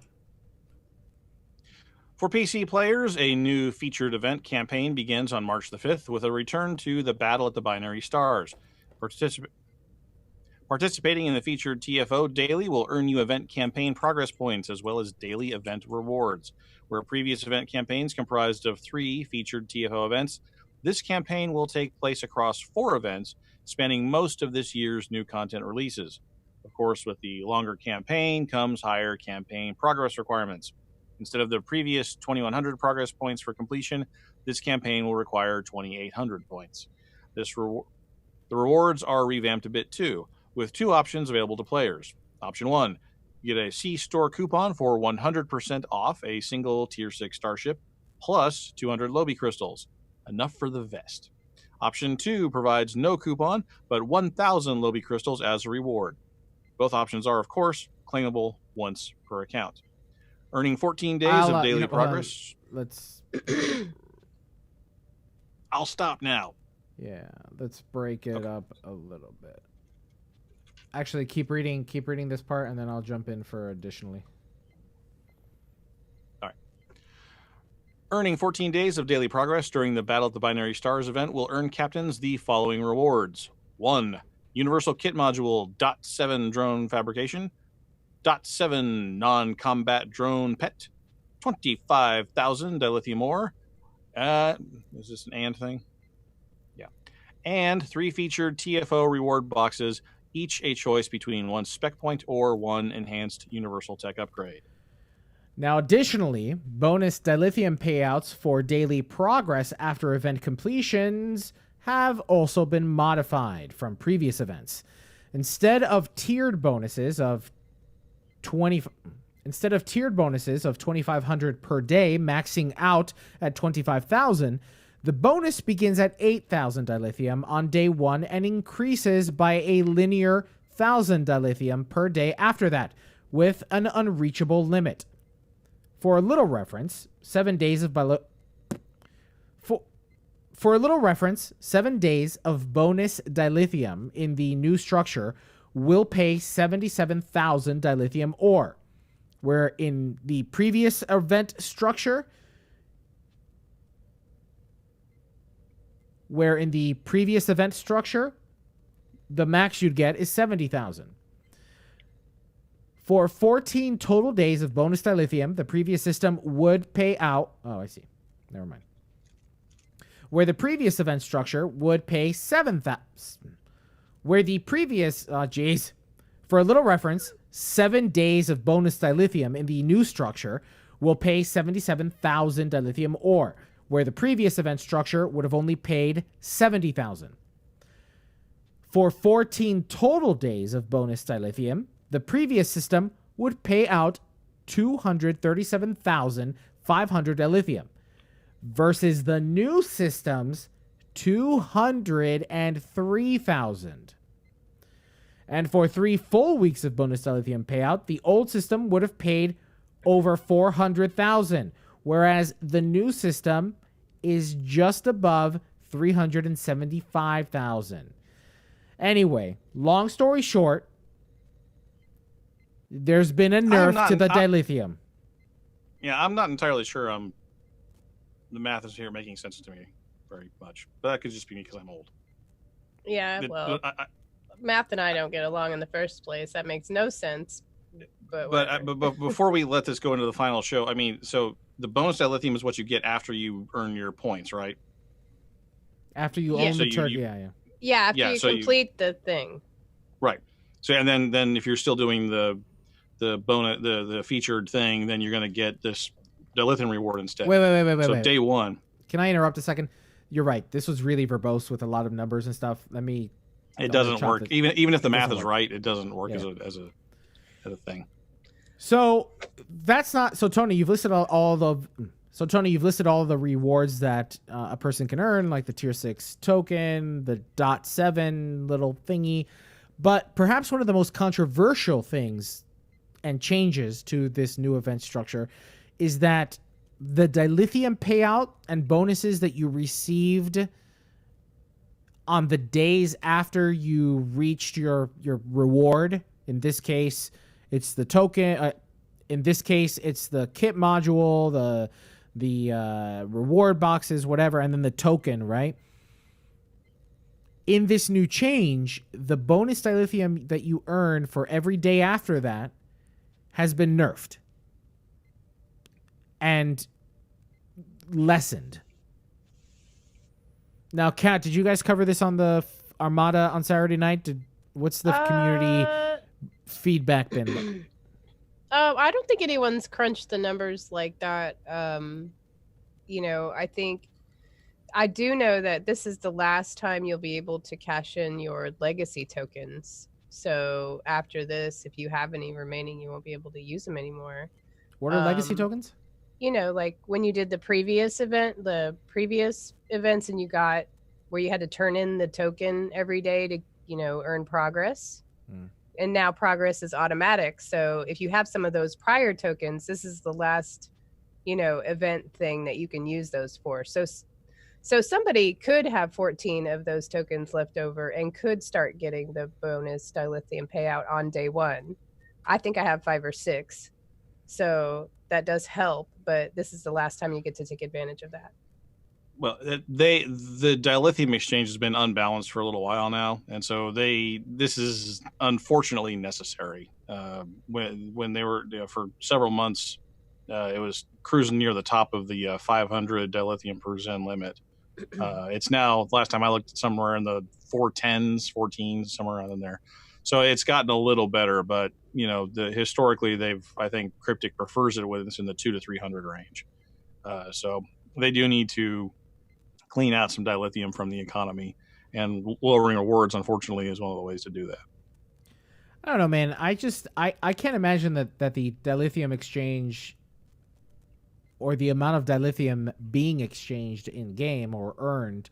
For PC players, a new featured event campaign begins on March the 5th with a return to the Battle at the Binary Stars. Participating in the featured TFO daily will earn you event campaign progress points as well as daily event rewards. Where previous event campaigns comprised of 3 featured TFO events, this campaign will take place across 4 events, spanning most of this year's new content releases. Of course, with the longer campaign comes higher campaign progress requirements. Instead of the previous 2,100 progress points for completion, this campaign will require 2,800 points. The rewards are revamped a bit too, with 2 options available to players. Option 1, you get a C-Store coupon for 100% off a single Tier 6 starship, plus 200 Lobby crystals, enough for the vest. Option 2 provides no coupon, but 1,000 Lobby crystals as a reward. Both options are, of course, claimable once per account. Earning 14 days of daily progress. Let's... I'll stop now. Yeah, let's break it up a little bit. Actually, keep reading this part, and then I'll jump in for additionally. Earning 14 days of daily progress during the Battle at the Binary Stars event will earn captains the following rewards. 1. Universal Kit Module .7 Drone Fabrication. .7 Non-Combat Drone Pet. 25,000 dilithium ore. Is this an and thing? Yeah. And 3 featured TFO reward boxes, each a choice between 1 spec point or 1 enhanced universal tech upgrade. Now, additionally, bonus dilithium payouts for daily progress after event completions have also been modified from previous events. Instead of tiered bonuses of 2,500 per day, maxing out at 25,000, the bonus begins at 8,000 dilithium on day 1 and increases by a linear 1,000 dilithium per day after that, with an unreachable limit. For a little reference, 7 days of bonus dilithium in the new structure will pay 77,000 dilithium ore, where in the previous event structure, the max you'd get is 70,000. For 14 total days of bonus dilithium, the previous system would pay out... Oh, I see. Never mind. Where the previous event structure would pay 7,000... Where the previous... For a little reference, 7 days of bonus dilithium in the new structure will pay 77,000 dilithium ore, where the previous event structure would have only paid 70,000. For 14 total days of bonus dilithium, the previous system would pay out 237,500 dilithium versus the new system's 203,000. And for 3 full weeks of bonus dilithium payout, the old system would have paid over 400,000, whereas the new system is just above 375,000. Anyway, long story short, there's been a nerf to the dilithium. Yeah, I'm not entirely sure the math is here making sense to me very much. But that could just be me because I'm old. Yeah, well... Math and I don't get along in the first place. That makes no sense. But but before we let this go into the final show, I mean, so the bonus dilithium is what you get after you earn your points, right? After you Yeah. own So the you- turkey, you- yeah. yeah, after Yeah, you so complete the thing. Right. So and then if you're still doing the bonus the featured thing, then you're going to get this dilithium reward instead. Wait. So day one. Can I interrupt a second? You're right. This was really verbose with a lot of numbers and stuff. Let me. It doesn't work. Even if the math is work. right, it doesn't work as a thing. So that's not. So Tony, you've listed all the. So Tony, you've listed all the rewards that a person can earn, like the tier 6 token, the .7 little thingy. But perhaps one of the most controversial things and changes to this new event structure is that the dilithium payout and bonuses that you received on the days after you reached your reward, in this case, it's the token. In this case, it's the kit module, the reward boxes, whatever, and then the token, right? In this new change, the bonus dilithium that you earn for every day after that has been nerfed and lessened. Now, Kat, did you guys cover this on the Armada on Saturday night? What's the community feedback been? I don't think anyone's crunched the numbers like that. I do know that this is the last time you'll be able to cash in your legacy tokens. So after this, if you have any remaining, you won't be able to use them anymore. What are legacy tokens? Like when you did the previous events and you got where you had to turn in the token every day to, earn progress. And now progress is automatic. So if you have some of those prior tokens, this is the last, event thing that you can use those for. So somebody could have 14 of those tokens left over and could start getting the bonus dilithium payout on day one. I think I have 5 or 6. So that does help, but this is the last time you get to take advantage of that. Well, the dilithium exchange has been unbalanced for a little while now, and so this is unfortunately necessary. When they were for several months, it was cruising near the top of the 500 dilithium per zen limit. It's now, last time I looked, somewhere in the 410s, 14s, somewhere around in there. So it's gotten a little better, but historically I think Cryptic prefers it when it's in the 200 to 300 range. So they do need to clean out some dilithium from the economy, and lowering rewards, unfortunately, is one of the ways to do that. I don't know, man. I can't imagine that the dilithium exchange or the amount of dilithium being exchanged in game or earned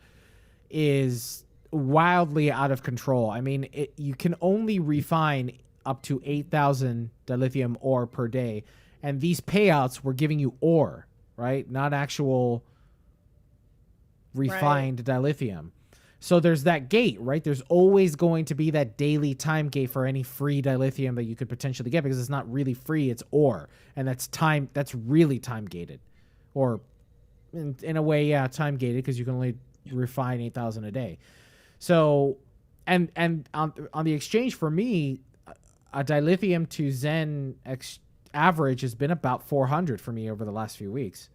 is wildly out of control. I mean, you can only refine up to 8,000 dilithium ore per day, and these payouts were giving you ore, right? Not actual refined dilithium. So there's that gate, right? There's always going to be that daily time gate for any free dilithium that you could potentially get, because it's not really free, it's ore. And that's really time gated. Or in a way, yeah, time gated, because you can only refine 8,000 a day. So, and on the exchange, for me, a dilithium to Zen average has been about 400 for me over the last few weeks.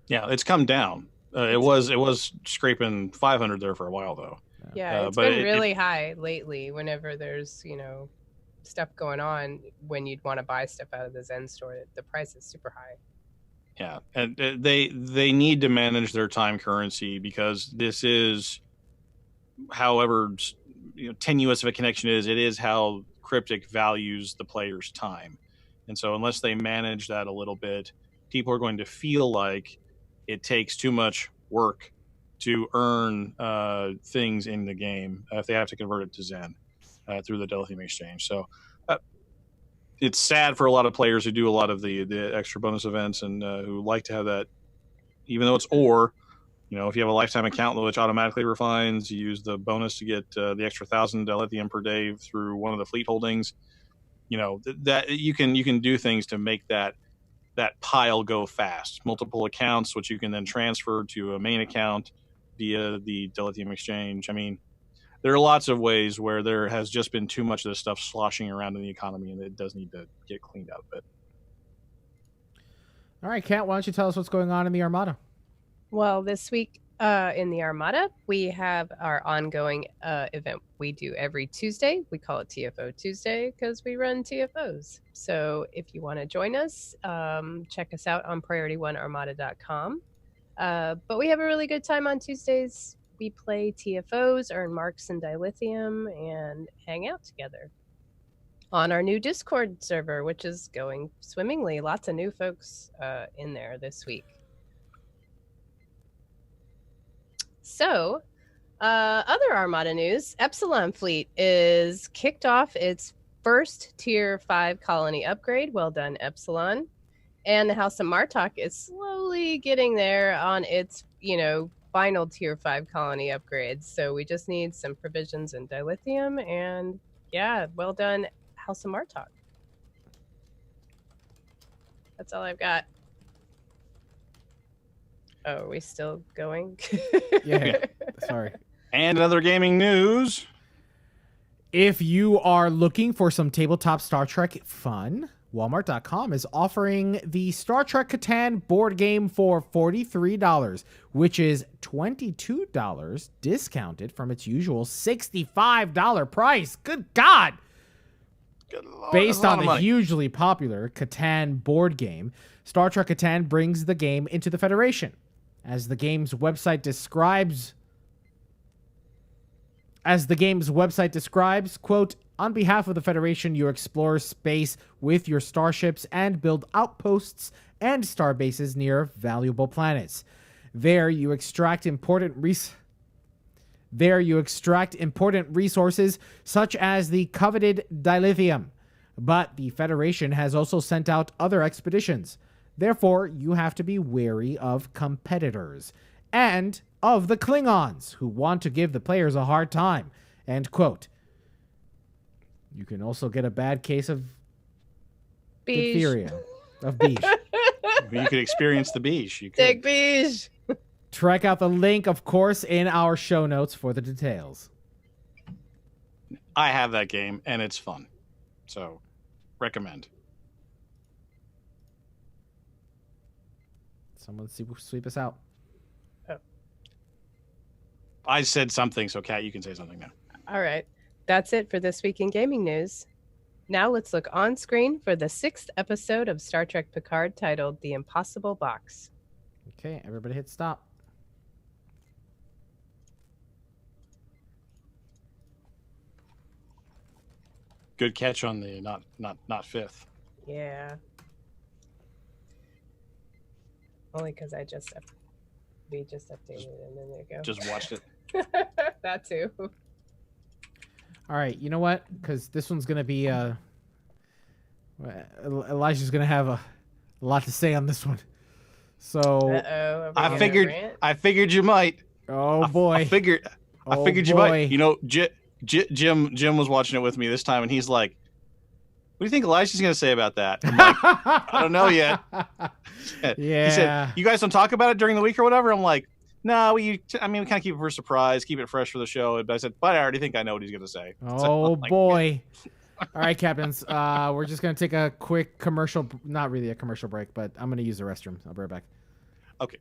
Yeah, it's come down. It was scraping 500 there for a while, though. Yeah, it's been really high lately. Whenever there's stuff going on, when you'd want to buy stuff out of the Zen store, the price is super high. Yeah, and they need to manage their time currency, because this is, however tenuous of a connection it is how Cryptic values the player's time. And so unless they manage that a little bit, people are going to feel like it takes too much work to earn things in the game if they have to convert it to Zen through the dilithium exchange. So it's sad for a lot of players who do a lot of the extra bonus events and who like to have that, even though it's ore. If you have a lifetime account which automatically refines, you use the bonus to get the extra 1,000 dilithium per day through one of the fleet holdings. That you can do things to make that pile go fast. Multiple accounts, which you can then transfer to a main account via the dilithium exchange. I mean, there are lots of ways where there has just been too much of this stuff sloshing around in the economy, and it does need to get cleaned out a bit. All right, Kat, why don't you tell us what's going on in the Armada? Well, this week in the Armada, we have our ongoing event we do every Tuesday. We call it TFO Tuesday because we run TFOs. So if you want to join us, check us out on PriorityOneArmada.com. But we have a really good time on Tuesdays. We play TFOs, earn marks in dilithium, and hang out together on our new Discord server, which is going swimmingly. Lots of new folks in there this week. So, other Armada news, Epsilon Fleet is kicked off its first Tier 5 colony upgrade. Well done, Epsilon. And the House of Martok is slowly getting there on its, final Tier 5 colony upgrades. So we just need some provisions in dilithium, and yeah, well done, House of Martok. That's all I've got. Oh, are we still going? Yeah, sorry. And another gaming news. If you are looking for some tabletop Star Trek fun, Walmart.com is offering the Star Trek Catan board game for $43, which is $22 discounted from its usual $65 price. Good God! Good Lord, Based on the money. hugely popular Catan board game, Star Trek Catan brings the game into the Federation. As the game's website describes, quote, on behalf of the Federation, you explore space with your starships and build outposts and star bases near valuable planets. There you extract important resources such as the coveted dilithium. But the Federation has also sent out other expeditions. Therefore, you have to be wary of competitors and of the Klingons who want to give the players a hard time. End quote. You can also get a bad case of diphtheria. Of beige. You could experience the beige. You could. Take beige. Check out the link, of course, in our show notes for the details. I have that game, and it's fun. So, recommend. Someone sweep us out. I said something, so Kat, you can say something now. All right. That's it for this week in gaming news. Now let's look on screen for the 6th episode of Star Trek Picard titled The Impossible Box. Okay, everybody hit stop. Good catch on the not fifth. Yeah. Only because we just updated it, and then there you go. Just watched it. That too. All right, you know what? Because this one's gonna be Elijah's gonna have a lot to say on this one. So Uh-oh. I figured you might. oh boy, I figured Oh, you boy. might. You know, Jim was watching it with me this time, and he's like, "What do you think Elijah's gonna say about that?" I'm like, I don't know yet. Yeah. He said, "You guys don't talk about it during the week or whatever." I'm like, "No, we kind of keep it for a surprise, keep it fresh for the show." But I said, "But I already think I know what he's gonna say." Oh So, like, boy. All right, captains. We're just gonna take a quick commercial, not really a commercial break, but I'm gonna use the restroom. I'll be right back. Okay.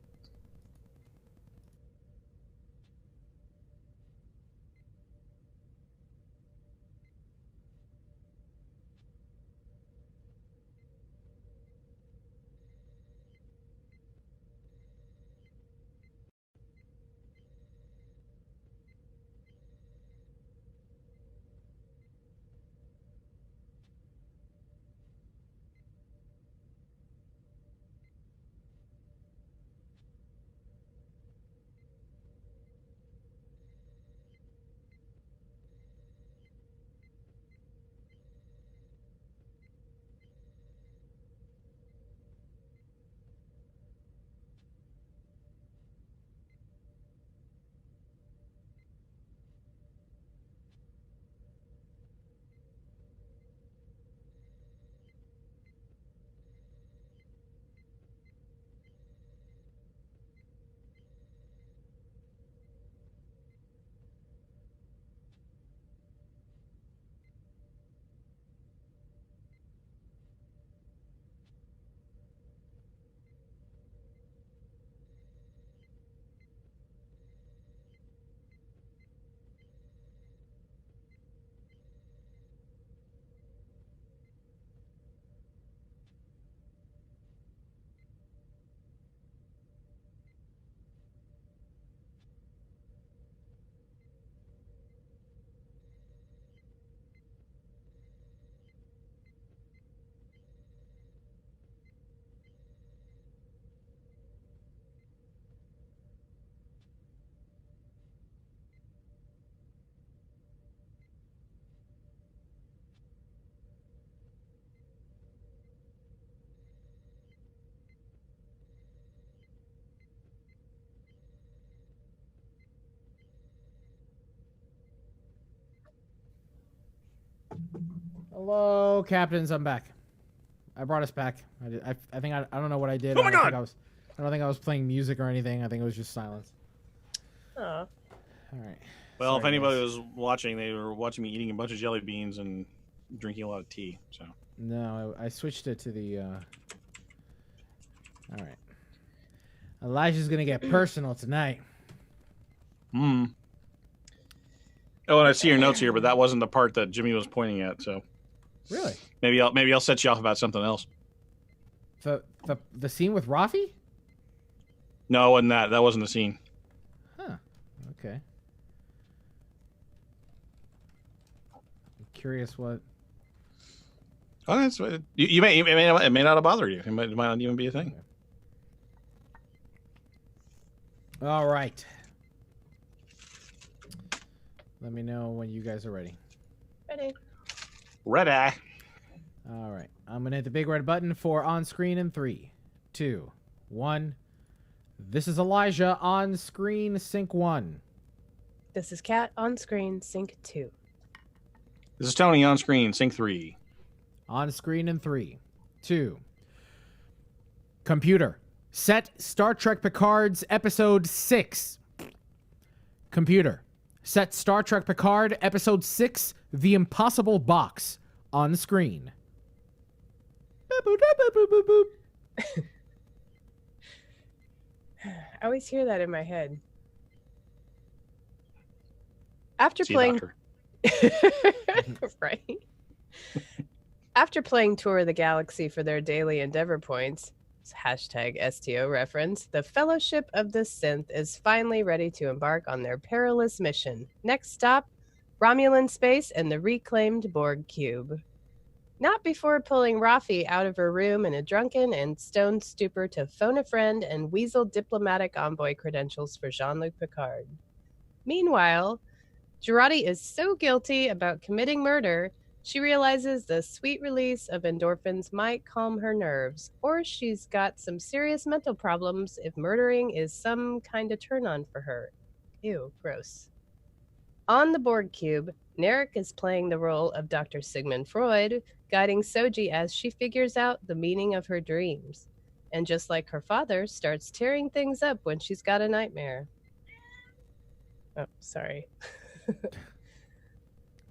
Hello, captains. I'm back. I brought us back. I think I don't know what I did. Oh my God! I don't think I was playing music or anything. I think it was just silence. Oh. All right. Well, Sorry, if anybody guys. was watching, they were watching me eating a bunch of jelly beans and drinking a lot of tea. So. No, I switched it to the. All right. Elijah's gonna get personal tonight. Hmm. Oh, and I see your notes here, but that wasn't the part that Jimmy was pointing at. So. Really? Maybe I'll set you off about something else. The scene with Rafi? No, and that wasn't the scene. Huh. Okay. I'm curious what. Oh, that's you may it may not have bothered you. It might not even be a thing. All right. Let me know when you guys are ready. Ready. Red eye. All right. I'm going to hit the big red button for on screen in 3, 2, 1. This is Elijah on screen, sync 1. This is Kat on screen, sync 2. This is Tony on screen, sync 3. On screen in 3, 2. Computer, set Star Trek Picard's episode 6. Computer, set Star Trek Picard episode 6, The Impossible Box, on screen. Boop, boop, boop, boop, boop, boop. I always hear that in my head. After See a playing doctor. right. After playing Tour of the Galaxy for their daily Endeavor points, #STO reference, the Fellowship of the Synth is finally ready to embark on their perilous mission. Next stop, Romulan space and the reclaimed Borg cube. Not before pulling Rafi out of her room in a drunken and stoned stupor to phone a friend and weasel diplomatic envoy credentials for Jean-Luc Picard. Meanwhile, Jurati is so guilty about committing murder, she realizes the sweet release of endorphins might calm her nerves, or she's got some serious mental problems if murdering is some kind of turn-on for her. Ew, gross. On the Borg cube, Narek is playing the role of Dr. Sigmund Freud, guiding Soji as she figures out the meaning of her dreams. And just like her father, starts tearing things up when she's got a nightmare. Oh, sorry.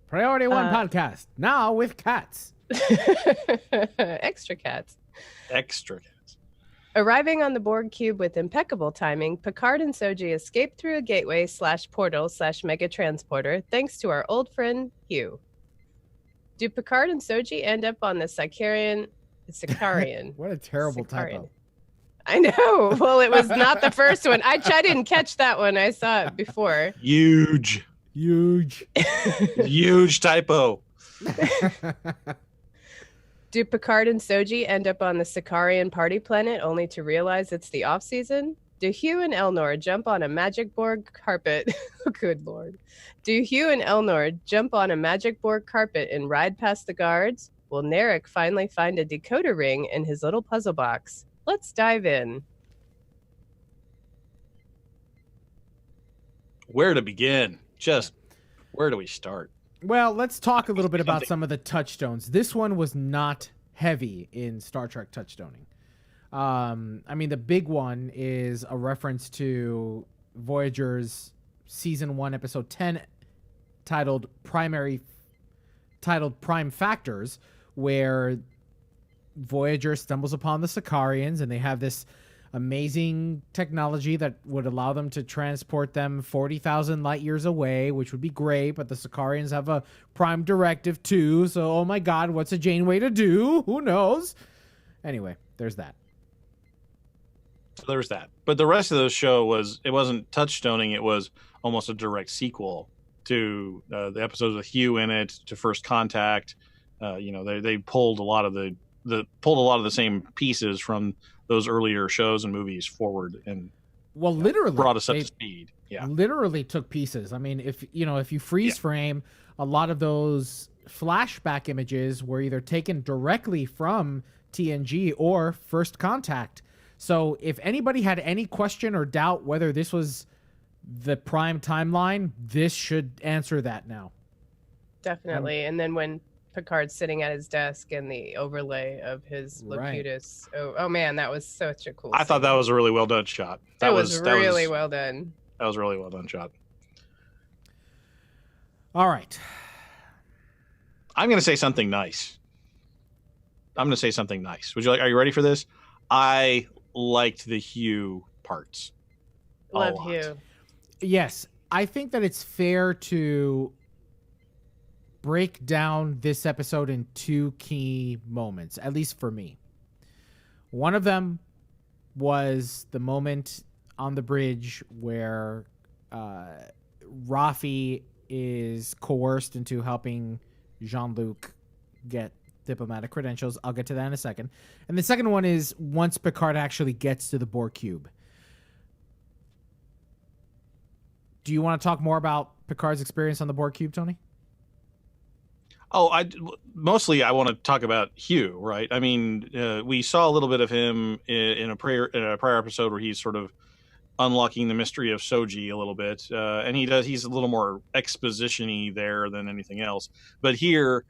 Priority 1 podcast, now with cats. Extra cats. Extra cats. Arriving on the Borg cube with impeccable timing, Picard and Soji escape through a gateway /portal/mega transporter thanks to our old friend Hugh. Do Picard and Soji end up on the Sicarian? What a terrible typo. I know. Well, it was not the first one. I didn't catch that one. I saw it before. Huge typo. Do Picard and Soji end up on the Sicarian party planet only to realize it's the off-season? Do Hugh and Elnor jump on a magic Borg carpet? Good lord. Do Hugh and Elnor jump on a magic Borg carpet and ride past the guards? Will Narek finally find a decoder ring in his little puzzle box? Let's dive in. Where to begin? Just where do we start? Well, let's talk a little bit about some of the touchstones. This one was not heavy in Star Trek touchstoning. I mean, the big one is a reference to Voyager's Season 1, Episode 10, titled Prime Factors, where Voyager stumbles upon the Sicarians, and they have this amazing technology that would allow them to transport them 40,000 light years away, which would be great, but the Sicarians have a prime directive too, so oh my god, what's a Janeway to do? Who knows? Anyway, there's that. So there's that. But the rest of the show wasn't touchstoning, it was almost a direct sequel to the episodes with Hugh in it, to First Contact. They pulled a lot of the same pieces from those earlier shows and movies forward and literally brought us up to speed. Yeah. Literally took pieces. I mean, if you freeze frame, a lot of those flashback images were either taken directly from TNG or First Contact. So if anybody had any question or doubt whether this was the prime timeline, this should answer that now. Definitely. And then when Picard sitting at his desk and the overlay of his Locutus. Oh man, that was such a cool I thought that was a really well done shot. That was really well done. That was a really well done shot. All right. I'm going to say something nice. Are you ready for this? I liked the Hugh parts. Love Hugh. Yes. I think that it's fair to break down this episode in two key moments, at least for me. One of them was the moment on the bridge where Rafi is coerced into helping Jean-Luc get diplomatic credentials. I'll get to that in a second. And the second one is once Picard actually gets to the Borg cube. Do you want to talk more about Picard's experience on the Borg cube, Tony? Oh, mostly I want to talk about Hugh, right? I mean, we saw a little bit of him in a prior episode where he's sort of unlocking the mystery of Soji a little bit, and he's a little more exposition-y there than anything else. But here,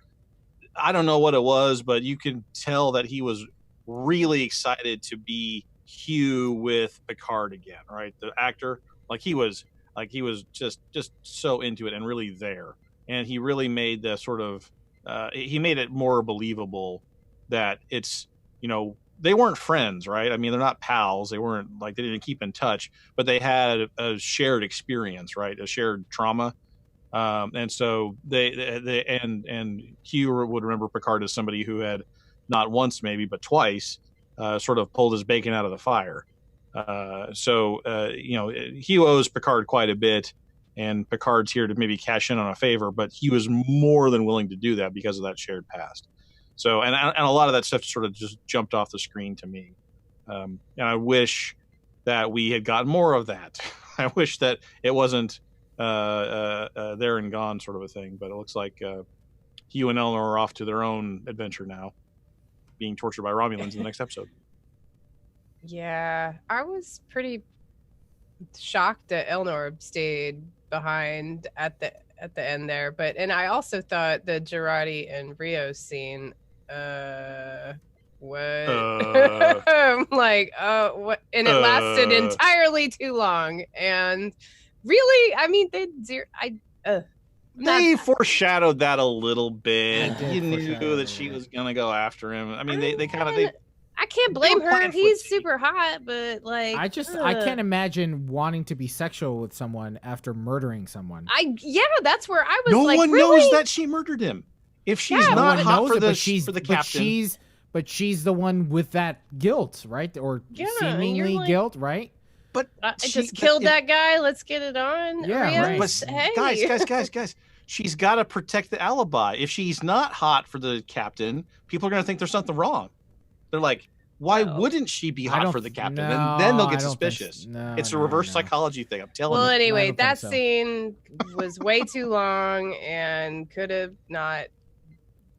I don't know what it was, but you can tell that he was really excited to be Hugh with Picard again, right? The actor, he was just so into it and really there. And he really made the sort of he made it more believable that it's, they weren't friends, right? I mean, they're not pals. They weren't they didn't keep in touch, but they had a shared experience, right? A shared trauma. And so they Hugh would remember Picard as somebody who had not once maybe, but twice sort of pulled his bacon out of the fire. So Hugh owes Picard quite a bit. And Picard's here to maybe cash in on a favor, but he was more than willing to do that because of that shared past. So, and a lot of that stuff sort of just jumped off the screen to me. And I wish that we had gotten more of that. I wish that it wasn't there and gone sort of a thing. But it looks like Hugh and Eleanor are off to their own adventure now, being tortured by Romulans in the next episode. Yeah, I was pretty shocked that Eleanor stayed behind at the end there, and I also thought the Girardi and Rio scene what I'm like, what, and it lasted entirely too long, and really, I mean, they foreshadowed that a little bit. You knew that she was gonna go after him. I mean, they kind of I can't blame her. He's super hot, but I can't imagine wanting to be sexual with someone after murdering someone. That's where I was. No one really? knows that she murdered him. If she's not hot for the captain, but she's the one with that guilt, right? Or seemingly guilt, right? But I just killed that guy. Let's get it on. Yeah, right. But guys. She's got to protect the alibi. If she's not hot for the captain, people are going to think there's something wrong. They're like, why wouldn't she be hot for the captain? And then they'll get suspicious. It's a reverse psychology thing. I'm telling you. Well, anyway, that scene was way too long and could have not.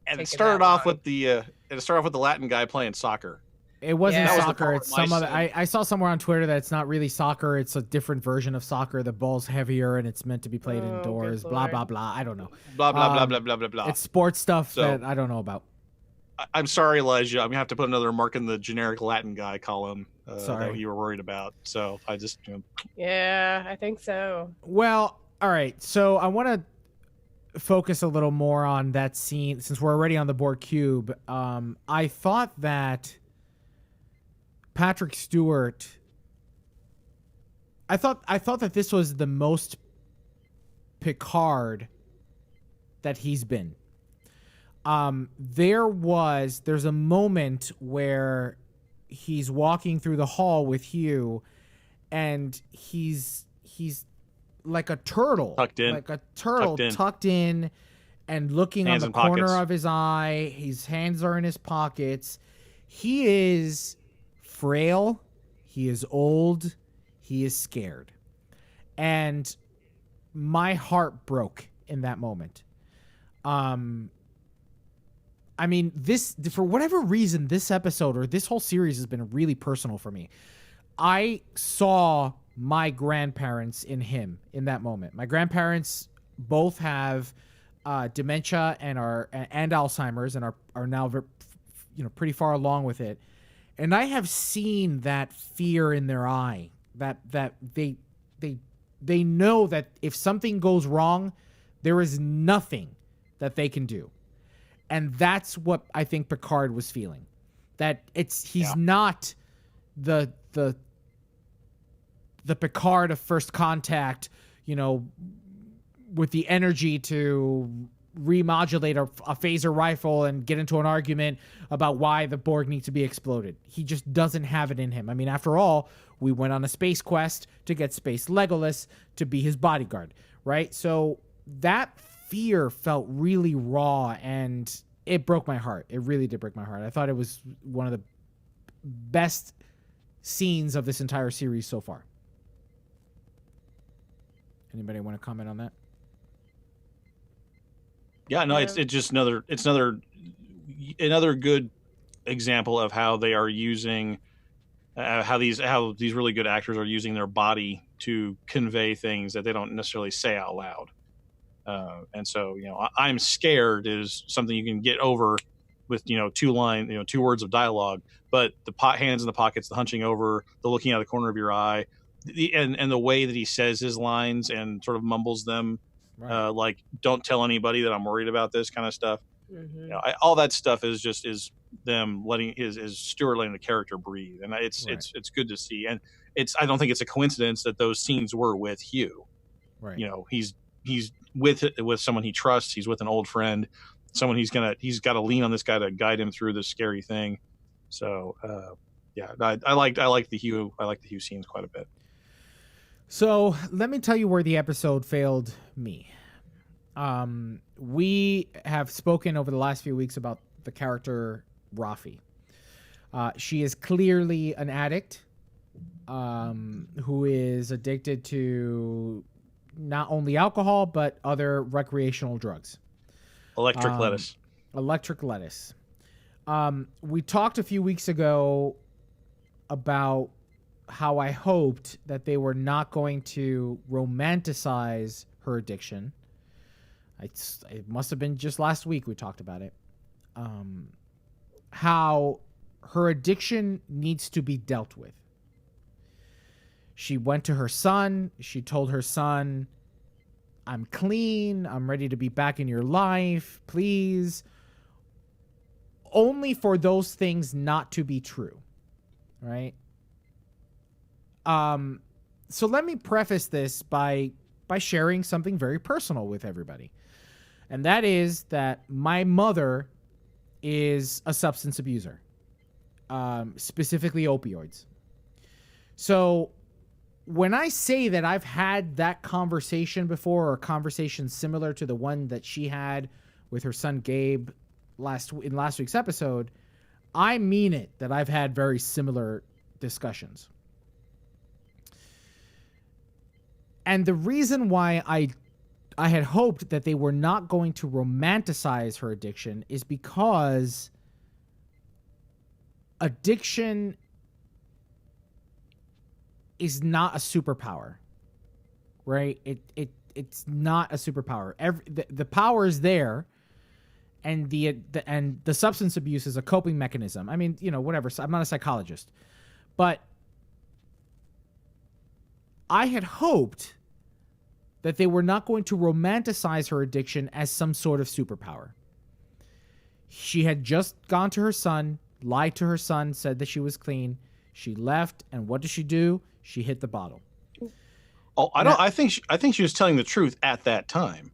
And it started off with the Latin guy playing soccer. It wasn't soccer. It's some other. I saw somewhere on Twitter that it's not really soccer. It's a different version of soccer. The ball's heavier and it's meant to be played indoors. Blah blah blah. I don't know. Blah blah blah blah blah blah blah. It's sports stuff that I don't know about. I'm sorry, Elijah. I'm gonna have to put another mark in the generic Latin guy column that you were worried about. So I just. Yeah, I think so. Well, all right. So I want to focus a little more on that scene since we're already on the Borg cube. I thought that Patrick Stewart. I thought that this was the most Picard that he's been. There's a moment where he's walking through the hall with Hugh, and he's like a turtle, tucked in, and looking on the corner of his eye. His hands are in his pockets. He is frail. He is old. He is scared, and my heart broke in that moment. I mean, for whatever reason, this episode or this whole series has been really personal for me. I saw my grandparents in him in that moment. My grandparents both have dementia and Alzheimer's and are now pretty far along with it. And I have seen that fear in their eye, that they know that if something goes wrong, there is nothing that they can do. And that's what I think Picard was feeling. That he's not the Picard of First Contact, with the energy to remodulate a phaser rifle and get into an argument about why the Borg need to be exploded. He just doesn't have it in him. I mean, after all, we went on a space quest to get Space Legolas to be his bodyguard, right? So that fear felt really raw, and it broke my heart. It really did break my heart. I thought it was one of the best scenes of this entire series so far. Anybody want to comment on that? Yeah, no, it's just another good example of how they are using how these really good actors are using their body to convey things that they don't necessarily say out loud. And so, I'm scared is something you can get over with, two words of dialogue, but the hands in the pockets, the hunching over, the looking out of the corner of your eye, and the way that he says his lines and sort of mumbles them, right. Like, don't tell anybody that I'm worried about this kind of stuff. Mm-hmm. All that stuff is them is Stewart letting the character breathe. And it's good to see. And I don't think it's a coincidence that those scenes were with Hugh. Right. He's with someone he trusts. He's with an old friend, someone he's got to lean on this guy to guide him through this scary thing. So, I like the Hugh scenes quite a bit. So let me tell you where the episode failed me. We have spoken over the last few weeks about the character Rafi. She is clearly an addict who is addicted to not only alcohol, but other recreational drugs. Electric lettuce. Electric lettuce. We talked a few weeks ago about how I hoped that they were not going to romanticize her addiction. It must have been just last week we talked about it. How her addiction needs to be dealt with. She went to her son. She told her son, I'm clean. I'm ready to be back in your life. Please. Only for those things not to be true. Right? So let me preface this by sharing something very personal with everybody. And that is that my mother is a substance abuser, specifically opioids. So when I say that I've had that conversation before, or a conversation similar to the one that she had with her son Gabe in last week's episode, I mean it, that I've had very similar discussions. And the reason why I had hoped that they were not going to romanticize her addiction is because addiction is not a superpower, right? It's not a superpower. The power is there, and the substance abuse is a coping mechanism. I mean, whatever. I'm not a psychologist, but I had hoped that they were not going to romanticize her addiction as some sort of superpower. She had just gone to her son, lied to her son, said that she was clean. She left, and what did she do? She hit the bottle. Oh, I think she was telling the truth at that time.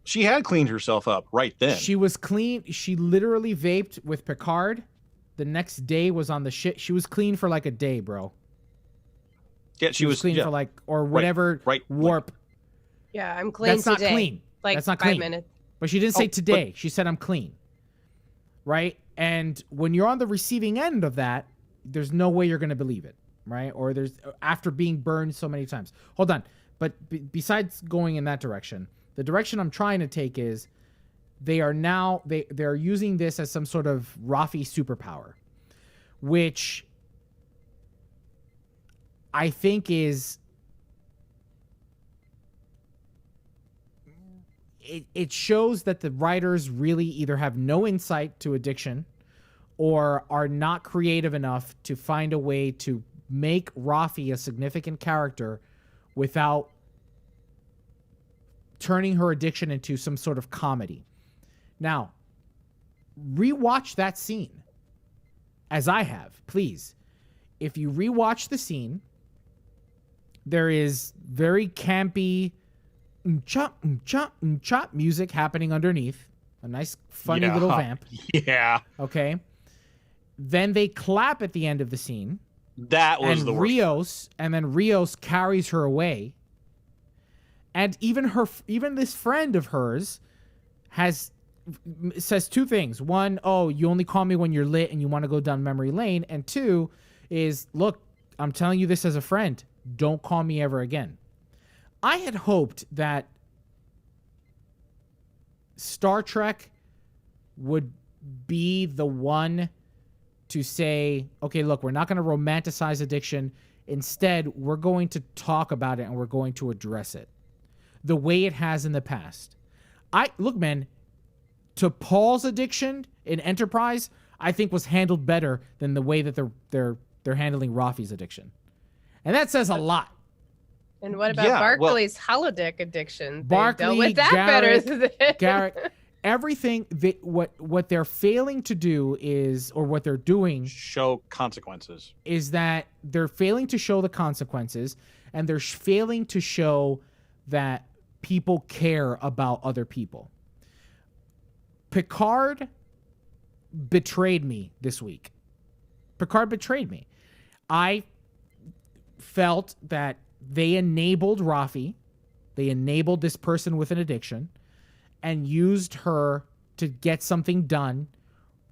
She had cleaned herself up right then. She was clean. She literally vaped with Picard. The next day was on the shit. She was clean for like a day, bro. Yeah, she was clean for like, or whatever, right, warp. Yeah, I'm clean. That's not today. clean. Like that's not 5 clean. minutes. But she didn't say today. She said I'm clean. Right? And when you're on the receiving end of that, there's no way you're going to believe it, right? Or after being burned so many times. Hold on. But besides going in that direction, the direction I'm trying to take is they are using this as some sort of Rafi superpower, which I think is it shows that the writers really either have no insight to addiction or are not creative enough to find a way to make Rafi a significant character without turning her addiction into some sort of comedy. Now, rewatch that scene, as I have, please. If you rewatch the scene, there is very campy chop music happening underneath. A nice, funny little vamp. Yeah. Okay. Then they clap at the end of the scene. That was the worst. Rios carries her away. And even this friend of hers says two things. One, oh, you only call me when you're lit and you want to go down memory lane. And two is, look, I'm telling you this as a friend. Don't call me ever again. I had hoped that Star Trek would be the one to say, okay, look, we're not going to romanticize addiction. Instead, we're going to talk about it and we're going to address it the way it has in the past. Look, man, T'Pol's addiction in Enterprise, I think was handled better than the way that they're handling Rafi's addiction. And that says a lot. And what about Barclay's holodeck addiction? They Barclay, dealt with that better. Garrett, everything what they're failing to do is, or what they're doing, show consequences, is that they're failing to show the consequences, and they're failing to show that people care about other people. Picard betrayed me this week. Picard betrayed me. I felt that they enabled Rafi, they enabled this person with an addiction, and used her to get something done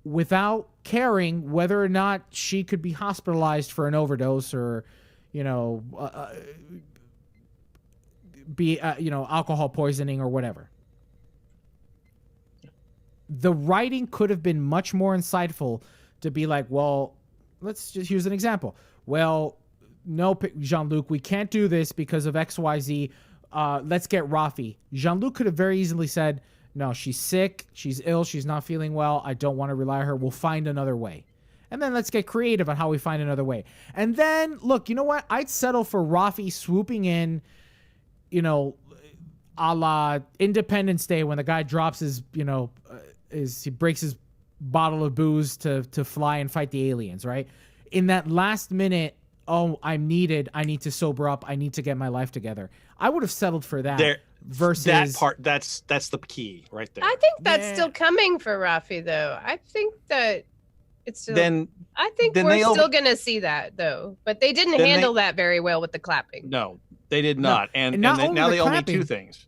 without caring whether or not she could be hospitalized for an overdose or, alcohol poisoning or whatever. The writing could have been much more insightful to be like, well, let's just use an example. Well, no, Jean-Luc, we can't do this because of XYZ. Let's get Rafi. Jean-Luc could have very easily said, no, she's sick, she's ill, she's not feeling well, I don't want to rely on her, we'll find another way. And then let's get creative on how we find another way. And then, look, you know what? I'd settle for Rafi swooping in, a la Independence Day when the guy drops his, he breaks his bottle of booze to fly and fight the aliens, right? In that last minute, oh, I'm needed, I need to sober up, I need to get my life together. I would have settled for that. Versus that part, that's the key right there. I think that's still coming for Rafi, though. I think that it's still. I think we're still going to see that, though. But they didn't handle that very well with the clapping. No, they did not. No. And now they only two things.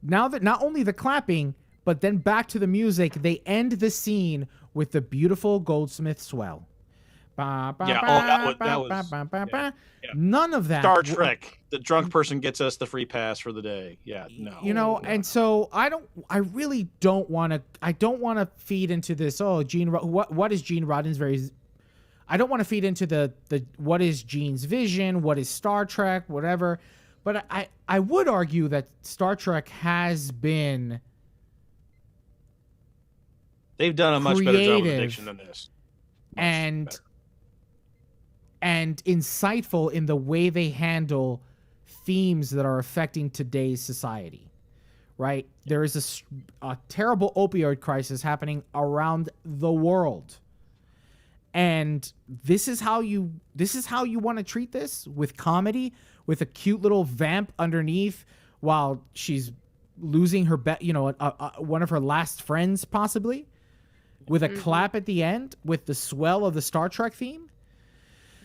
Now that not only the clapping, but then back to the music, they end the scene with the beautiful Goldsmith swell. None of that. Star Trek. The drunk person gets us the free pass for the day. Yeah, no. And so I really don't want to. I don't want to feed into this. Oh, Gene. What is Gene Roddenberry's? I don't want to feed into the what is Gene's vision? What is Star Trek? Whatever. But I would argue that Star Trek has been. They've done a much better job with addiction than this. And insightful in the way they handle themes that are affecting today's society, right? There is a terrible opioid crisis happening around the world. And this is how you want to treat this, with comedy, with a cute little vamp underneath while she's losing her one of her last friends, possibly, with a clap at the end, with the swell of the Star Trek theme.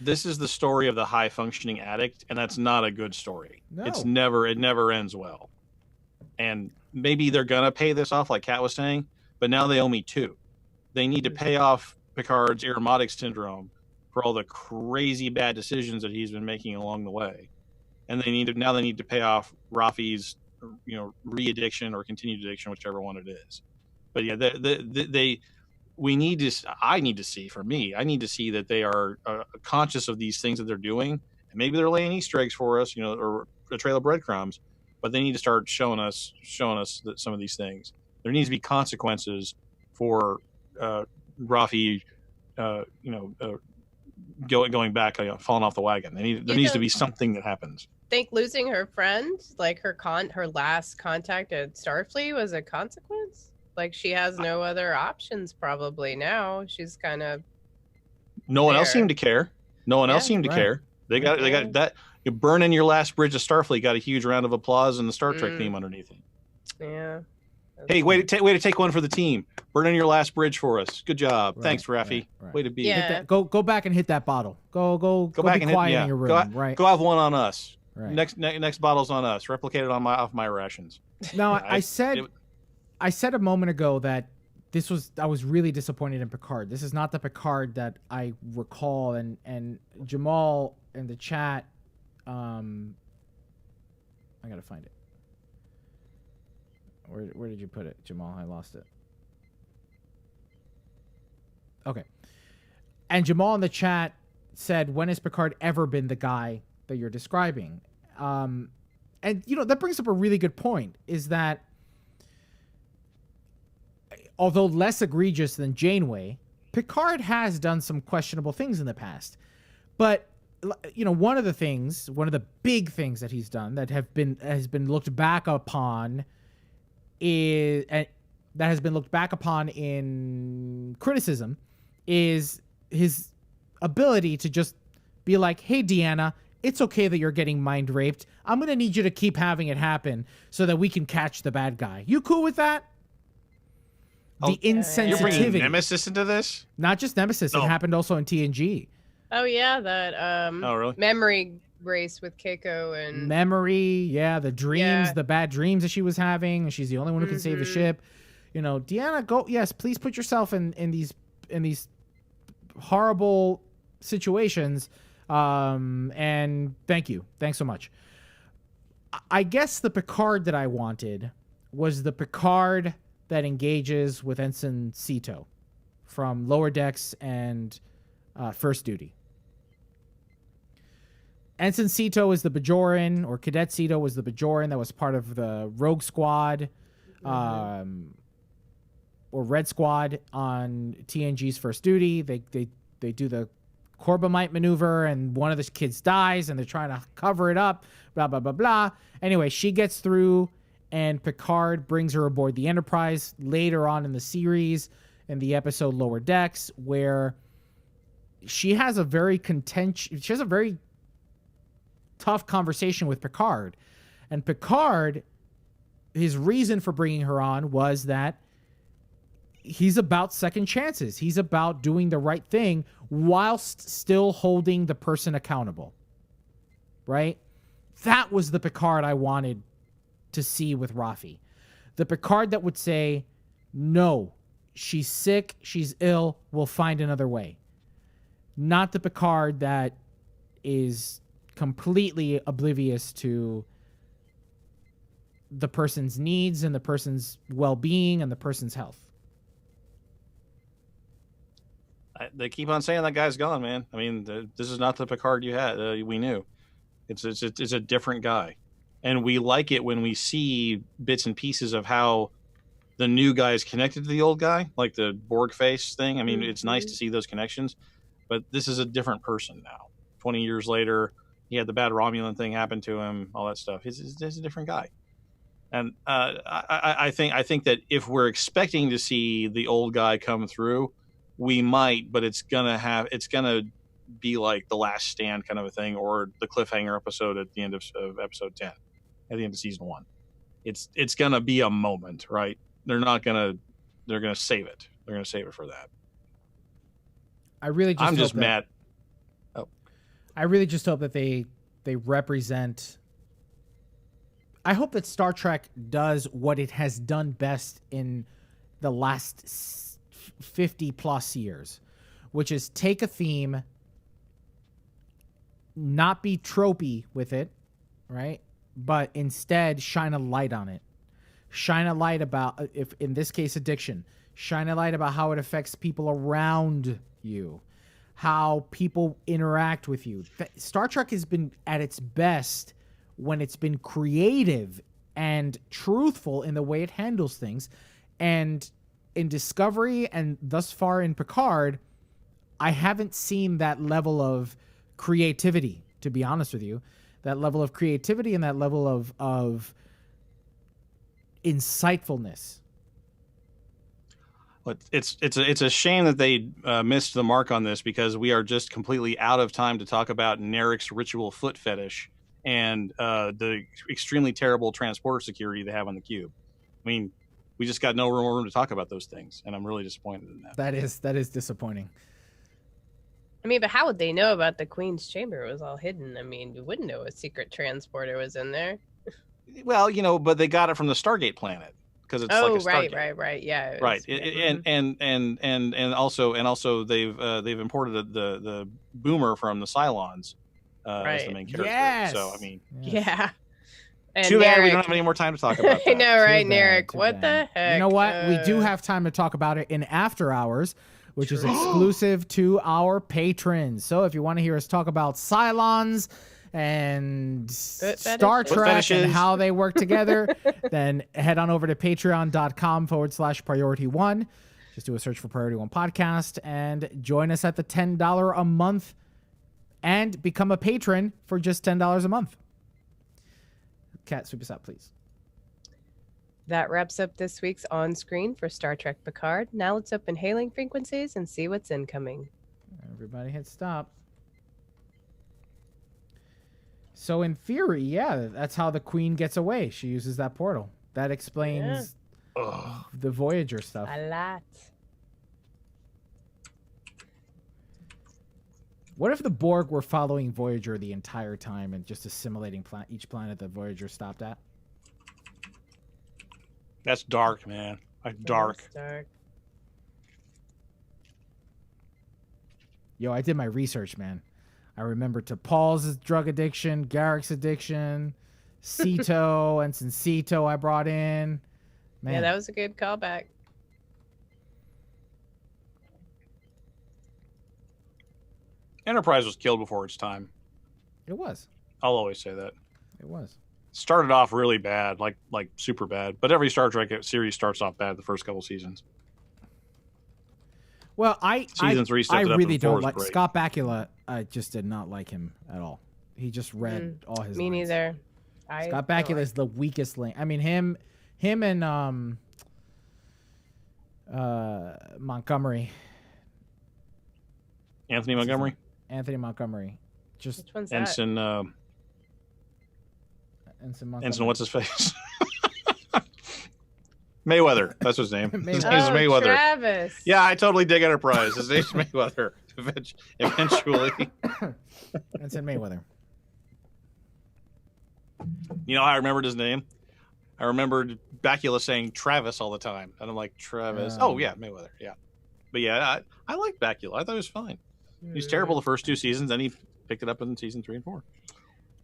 This is the story of the high functioning addict, and that's not a good story. No. It never ends well. And maybe they're gonna pay this off, like Kat was saying, but now they owe me two. They need to pay off Picard's Irumodic syndrome for all the crazy bad decisions that he's been making along the way, and they need to pay off Rafi's re-addiction or continued addiction, whichever one it is. But yeah, I need to see that they are conscious of these things that they're doing, and maybe they're laying Easter eggs for us, or a trail of breadcrumbs. but they need to start showing us that some of these things. There needs to be consequences for Rafi, going back, falling off the wagon. There needs to be something that happens. Think losing her friend, like her last contact at Starfleet, was a consequence? Like, she has no other options probably now. She's kind of no one else seemed to care. No one else seemed to care. They got that. You burning your last bridge of Starfleet got a huge round of applause and the Star Trek theme underneath it. Yeah. Hey, way to take one for the team. Burning your last bridge for us. Good job. Thanks, Rafi. Way to be. Yeah. Go back and hit that bottle. Go back and quiet in your room. Go have one on us. Right. Next bottle's on us. Replicate it off my rations. Now, I said a moment ago that I was really disappointed in Picard. This is not the Picard that I recall, and Jamal in the chat, I gotta find it. Where did you put it, Jamal? I lost it. Okay. And Jamal in the chat said, when has Picard ever been the guy that you're describing? And that brings up a really good point, is that although less egregious than Janeway, Picard has done some questionable things in the past. But one of the big things that he's done that has been looked back upon in criticism is his ability to just be like, hey, Deanna, it's okay that you're getting mind raped. I'm going to need you to keep having it happen so that we can catch the bad guy. You cool with that? The insensitivity. You're bringing Nemesis into this? Not just Nemesis. No. It happened also in TNG. Oh, yeah. That really? memory race with Keiko and... Memory, yeah. The dreams, the bad dreams that she was having. She's the only one who can save the ship. Deanna, go... Yes, please put yourself in these horrible situations. And thank you. Thanks so much. I guess the Picard that I wanted was the Picard that engages with Ensign Sito from Lower Decks and First Duty. Ensign Sito is the Bajoran, or Cadet Sito was the Bajoran that was part of the Rogue Squad, or Red Squad on TNG's First Duty. They do the Corbomite maneuver, and one of the kids dies, and they're trying to cover it up, blah, blah, blah, blah. Anyway, she gets through, and Picard brings her aboard the Enterprise later on in the series, in the episode Lower Decks, where she has a very tough conversation with Picard. And Picard, his reason for bringing her on was that he's about second chances. He's about doing the right thing whilst still holding the person accountable. Right? That was the Picard I wanted to see with Rafi. The Picard that would say, no, she's sick, she's ill, we'll find another way. Not the Picard that is completely oblivious to the person's needs and the person's well-being and the person's health. They keep on saying that guy's gone, man. I mean, this is not the Picard you had. We knew. It's a different guy. And we like it when we see bits and pieces of how the new guy is connected to the old guy, like the Borg face thing. I mean, it's nice to see those connections, but this is a different person now. 20 years later, he had the bad Romulan thing happen to him, all that stuff. He's a different guy. And I think that if we're expecting to see the old guy come through, we might, but it's gonna be like The Last Stand kind of a thing, or the cliffhanger episode at the end of episode 10, at the end of season 1. It's gonna be a moment, right? They're gonna save it. They're gonna save it for that. I'm just mad. I really just hope that they represent. I hope that Star Trek does what it has done best in the last 50 plus years, which is take a theme, not be tropey with it, right? But instead shine a light on it. Shine a light about, if in this case, addiction. Shine a light about how it affects people around you, how people interact with you. Star Trek has been at its best when it's been creative and truthful in the way it handles things. And in Discovery and thus far in Picard, I haven't seen that level of creativity, to be honest with you. That level of creativity and that level of insightfulness. But it's a shame that they missed the mark on this, because we are just completely out of time to talk about Narek's ritual foot fetish and the extremely terrible transporter security they have on the cube. I mean, we just got no more room to talk about those things, and I'm really disappointed in that. That is disappointing. I mean, but how would they know about the Queen's chamber? It was all hidden. I mean, we wouldn't know a secret transporter was in there. Well, but they got it from the Stargate planet, because it's like a Stargate. right, yeah, right. And also they've imported the boomer from the Cylons as the main character. Yes. So I mean, yeah. And too bad we Narek. don't have any more time to talk about that. I know, right, Too bad, Narek? too What bad. the heck? You know what? We do have time to talk about it in After Hours, which is exclusive to our patrons. So if you want to hear us talk about Cylons and Star Trek and how they work together, then head on over to patreon.com/priority1. Just do a search for Priority One Podcast and join us at the $10 a month and become a patron for just $10 a month. Kat, sweep us out, please. That wraps up this week's on-screen for Star Trek Picard. Now let's open hailing frequencies and see what's incoming. Everybody hit stop. So in theory, yeah, that's how the Queen gets away. She uses that portal. That explains the Voyager stuff. A lot. What if the Borg were following Voyager the entire time and just assimilating each planet that Voyager stopped at? That's dark, man. Like dark. Dark. Yo, I did my research, man. I remember to Paul's drug addiction, Garak's addiction, Cito, Ensign Cito I brought in. Man. Yeah, that was a good callback. Enterprise was killed before its time. It was. I'll always say that. It was. Started off really bad, like super bad. But every Star Trek series starts off bad the first couple seasons. Well, Season 3 stepped it up, really and 4 don't is like great. Scott Bakula. I just did not like him at all. He just read all his Me lines. neither. Scott Bakula is the weakest link. I mean, him and Montgomery. Anthony Montgomery? Anthony Montgomery. Just Which one's that? Ensign Montgomery. Ensign, what's his face? Mayweather. That's his name. His name's Oh, Mayweather. Travis. Yeah, I totally dig Enterprise. His name's Mayweather. Eventually. Ensign Mayweather. You know how I remembered his name? I remembered Bakula saying Travis all the time. And I'm like, Travis. Oh, yeah, Mayweather. Yeah. But yeah, I like Bakula. I thought he was fine. He was terrible the first 2 seasons, then he picked it up in season 3 and 4.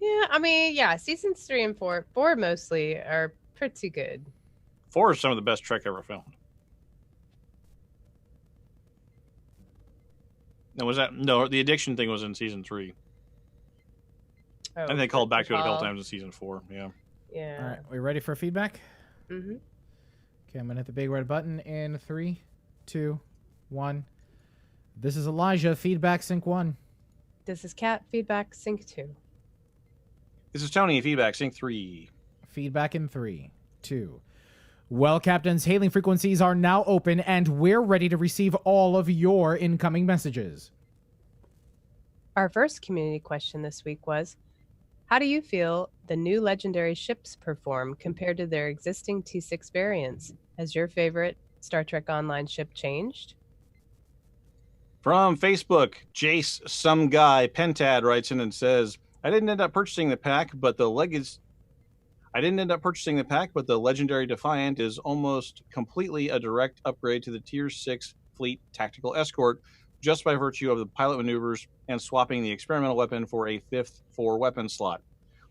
Yeah, I mean, yeah, seasons 3 and 4 mostly are pretty good. 4 is some of the best Trek ever filmed. Now, was that no? The addiction thing was in season 3. Oh, And they called back to it a couple Paul. times in season 4. Yeah. Yeah. All right, we ready for feedback? Mm-hmm. Okay, I'm gonna hit the big red button in 3, 2, 1. This is Elijah. Feedback sync 1. This is Cat. Feedback sync 2. This is Tony. Feedback sync 3. Feedback in 3, 2. Well, Captains, hailing frequencies are now open, and we're ready to receive all of your incoming messages. Our first community question this week was, how do you feel the new legendary ships perform compared to their existing T6 variants? Has your favorite Star Trek Online ship changed? From Facebook, Jace, some guy, Pentad writes in and says, I didn't end up purchasing the pack, but the legendary Defiant is almost completely a direct upgrade to the Tier 6 Fleet Tactical Escort, just by virtue of the pilot maneuvers and swapping the experimental weapon for a 5th 4-weapon slot.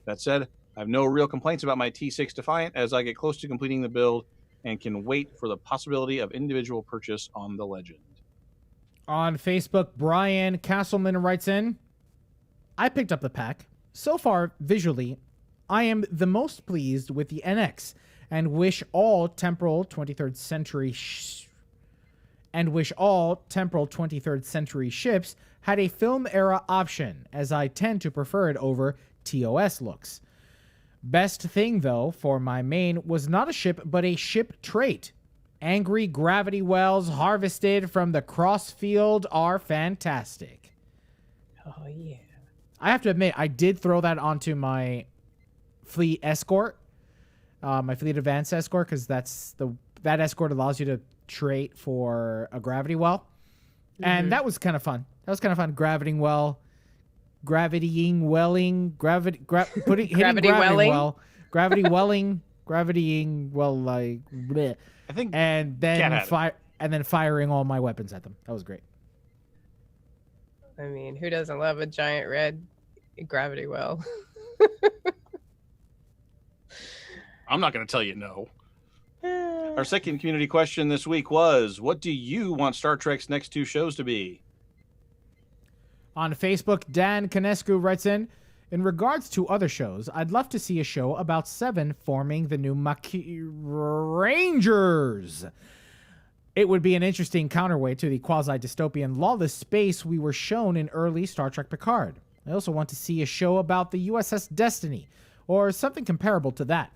That said, I have no real complaints about my T6 Defiant as I get close to completing the build and can wait for the possibility of individual purchase on the Legend. On Facebook, Brian Castleman writes in, I picked up the pack. So far, visually, I am the most pleased with the NX and wish all temporal 23rd century ships had a film era option, as I tend to prefer it over TOS looks. Best thing, though, for my main was not a ship, but a ship trait. Angry gravity wells harvested from the crossfield are fantastic. Oh, yeah. I have to admit, I did throw that onto my fleet escort, my fleet advanced escort, because that escort allows you to trait for a gravity well. And that was kind of fun. Gravitying welling, hitting gravity gravitying well, like, bleh. I think, and then firing all my weapons at them. That was great. I mean, who doesn't love a giant red gravity well? I'm not going to tell you no. Our second community question this week was, what do you want Star Trek's next 2 shows to be? On Facebook, Dan Canescu writes in regards to other shows, I'd love to see a show about Seven forming the new Maquis Rangers. It would be an interesting counterweight to the quasi-dystopian lawless space we were shown in early Star Trek Picard. I also want to see a show about the USS Destiny, or something comparable to that.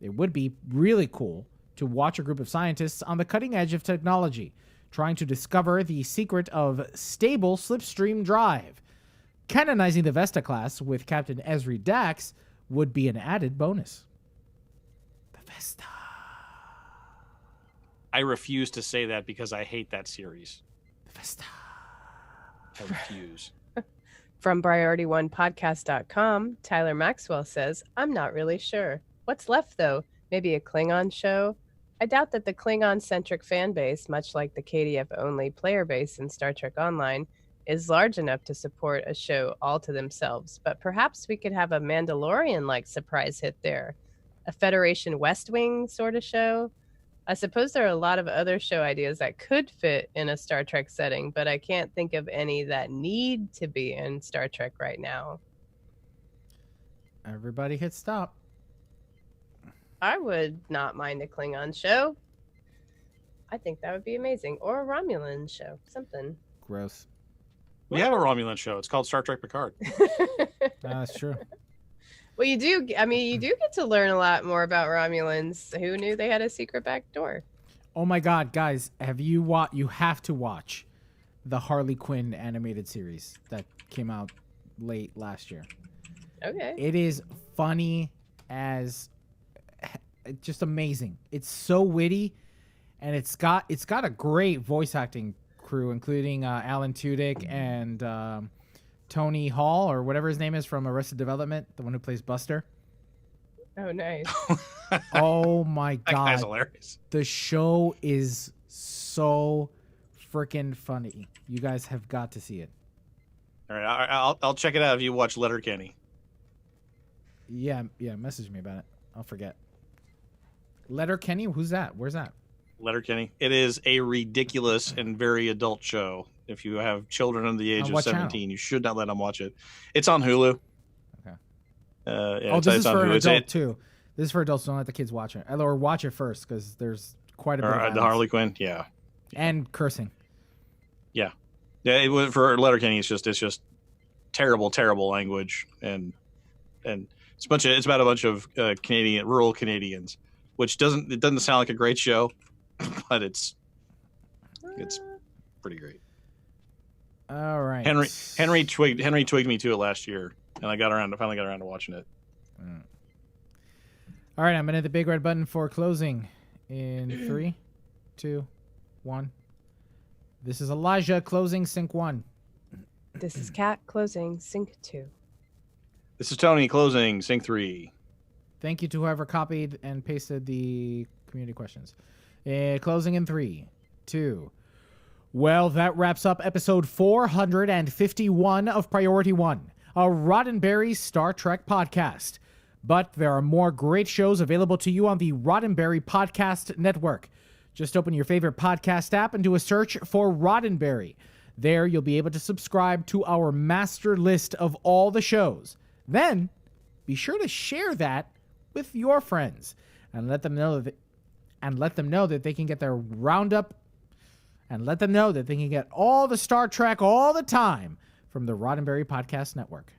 It would be really cool to watch a group of scientists on the cutting edge of technology, trying to discover the secret of stable slipstream drive. Canonizing the Vesta class with Captain Ezri Dax would be an added bonus. The Vesta. I refuse to say that because I hate that series. The Vesta. I refuse. From PriorityOnePodcast.com, Tyler Maxwell says, I'm not really sure. What's left, though? Maybe a Klingon show? I doubt that the Klingon-centric fan base, much like the KDF-only player base in Star Trek Online, is large enough to support a show all to themselves. But perhaps we could have a Mandalorian-like surprise hit there. A Federation West Wing sort of show? I suppose there are a lot of other show ideas that could fit in a Star Trek setting, but I can't think of any that need to be in Star Trek right now. Everybody hit stop. I would not mind a Klingon show. I think that would be amazing. Or a Romulan show. Something. Gross. We have a Romulan show. It's called Star Trek Picard. That's true. Well, you do get to learn a lot more about Romulans. Who knew they had a secret back door? Oh my god, guys, you have to watch the Harley Quinn animated series that came out late last year. Okay. It is funny as just amazing. It's so witty, and it's got a great voice acting crew, including Alan Tudyk and Tony Hall, or whatever his name is, from Arrested Development, the one who plays Buster. Oh, nice. Oh my god, That guy's hilarious. the show is so freaking funny. You guys have got to see it. All right, I'll check it out if you watch Letterkenny. Yeah, message me about it. I'll forget. Letterkenny? Who's that? Where's that? Letterkenny. It is a ridiculous and very adult show. If you have children under the age On of what 17, channel? you should not let them watch it. It's on Hulu. Okay. Yeah, This is it's on for an Hulu. adult too. This is for adults. Don't let the kids watch it. Or watch it first, because there's quite a bit of The violence. Harley Quinn. Yeah. And cursing. Yeah. It was for Letterkenny. It's just terrible language, and it's about a bunch of rural Canadians, which doesn't sound like a great show, but it's pretty great. All right. Henry twigged me to it last year, and I finally got around to watching it. All right, I'm gonna hit the big red button for closing in 3, 2, 1. This is Elijah closing sync 1. This is Kat closing sync 2. This is Tony closing sync 3. Thank you to whoever copied and pasted the community questions. Closing in 3, 2. Well, that wraps up episode 451 of Priority One, a Roddenberry Star Trek podcast. But there are more great shows available to you on the Roddenberry Podcast Network. Just open your favorite podcast app and do a search for Roddenberry. There, you'll be able to subscribe to our master list of all the shows. Then, be sure to share that with your friends and let them know that they can get their roundup and let them know that they can get all the Star Trek all the time from the Roddenberry Podcast Network.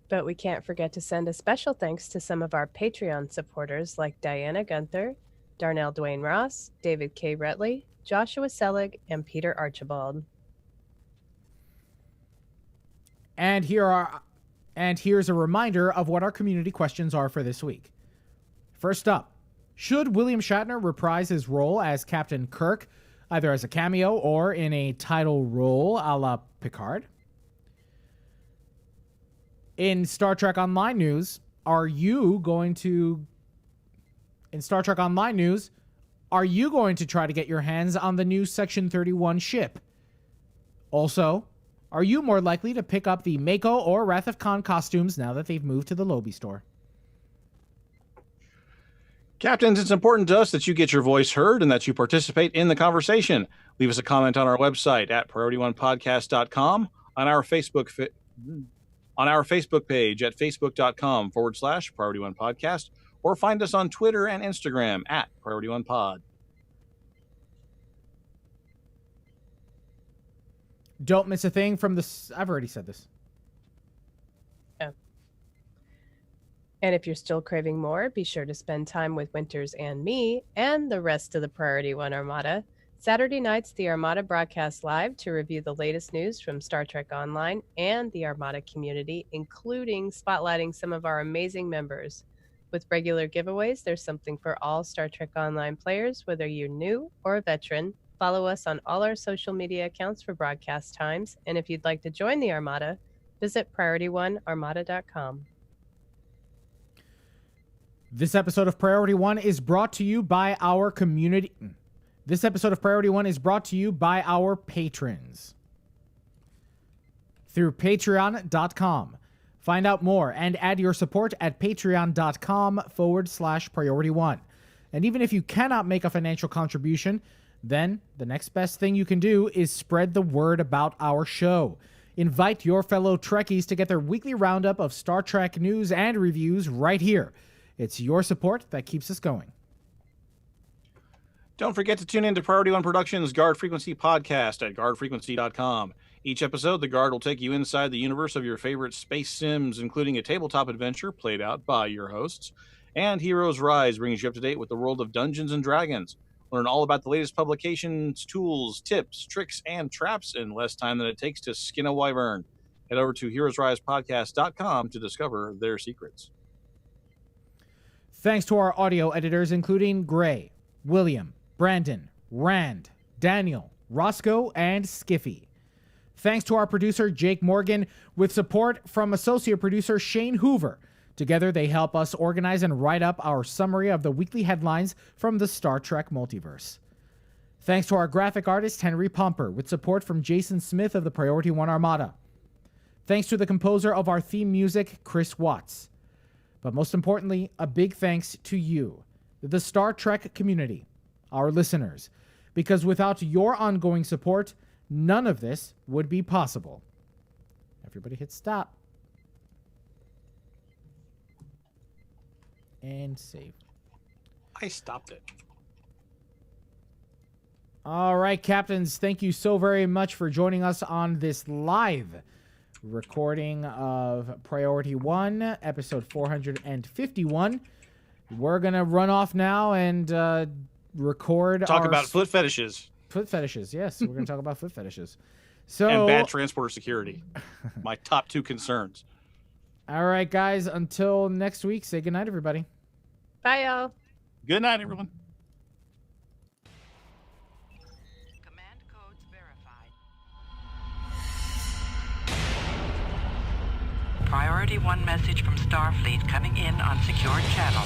But we can't forget to send a special thanks to some of our Patreon supporters like Diana Gunther, Darnell Dwayne Ross, David K. Rutley, Joshua Selig, and Peter Archibald. And here's a reminder of what our community questions are for this week. First up, should William Shatner reprise his role as Captain Kirk, either as a cameo or in a title role a la Picard? In Star Trek Online news, are you going to try to get your hands on the new Section 31 ship? Also, are you more likely to pick up the Mako or Wrath of Khan costumes now that they've moved to the Lobby store? Captains, it's important to us that you get your voice heard and that you participate in the conversation. Leave us a comment on our website at PriorityOnePodcast.com, on our Facebook page at Facebook.com/PriorityOnePodcast, or find us on Twitter and Instagram at PriorityOnePod. Don't miss a thing from this. I've already said this. Oh. And if you're still craving more, be sure to spend time with Winters and me and the rest of the Priority One Armada. Saturday nights, the Armada broadcasts live to review the latest news from Star Trek Online and the Armada community, including spotlighting some of our amazing members. With regular giveaways, there's something for all Star Trek Online players, whether you're new or a veteran. Follow us on all our social media accounts for broadcast times. And if you'd like to join the Armada, visit PriorityOneArmada.com. This episode of Priority One is brought to you by our community. This episode of Priority One is brought to you by our patrons through patreon.com. Find out more and add your support at patreon.com/Priority One. And even if you cannot make a financial contribution, then the next best thing you can do is spread the word about our show. Invite your fellow Trekkies to get their weekly roundup of Star Trek news and reviews right here. It's your support that keeps us going. Don't forget to tune in to Priority One Productions' Guard Frequency podcast at guardfrequency.com. Each episode, the Guard will take you inside the universe of your favorite space sims, including a tabletop adventure played out by your hosts. And Heroes Rise brings you up to date with the world of Dungeons & Dragons. Learn all about the latest publications, tools, tips, tricks, and traps in less time than it takes to skin a wyvern. Head over to heroesrisepodcast.com to discover their secrets. Thanks to our audio editors, including Gray, William, Brandon, Rand, Daniel, Roscoe, and Skiffy. Thanks to our producer, Jake Morgan, with support from associate producer Shane Hoover. Together, they help us organize and write up our summary of the weekly headlines from the Star Trek multiverse. Thanks to our graphic artist, Henry Pomper, with support from Jason Smith of the Priority One Armada. Thanks to the composer of our theme music, Chris Watts. But most importantly, a big thanks to you, the Star Trek community, our listeners, because without your ongoing support, none of this would be possible. Everybody hit stop. And save. I stopped it. All right, Captains, thank you so very much for joining us on this live recording of Priority One, episode 451. We're going to run off now and record Talk about foot fetishes. Foot fetishes, yes. We're going to talk about foot fetishes. So, and bad transporter security. My top two concerns. All right, guys, until next week, say goodnight, everybody. Bye, y'all. Good night, everyone. Command codes verified. Priority One message from Starfleet coming in on secured channel.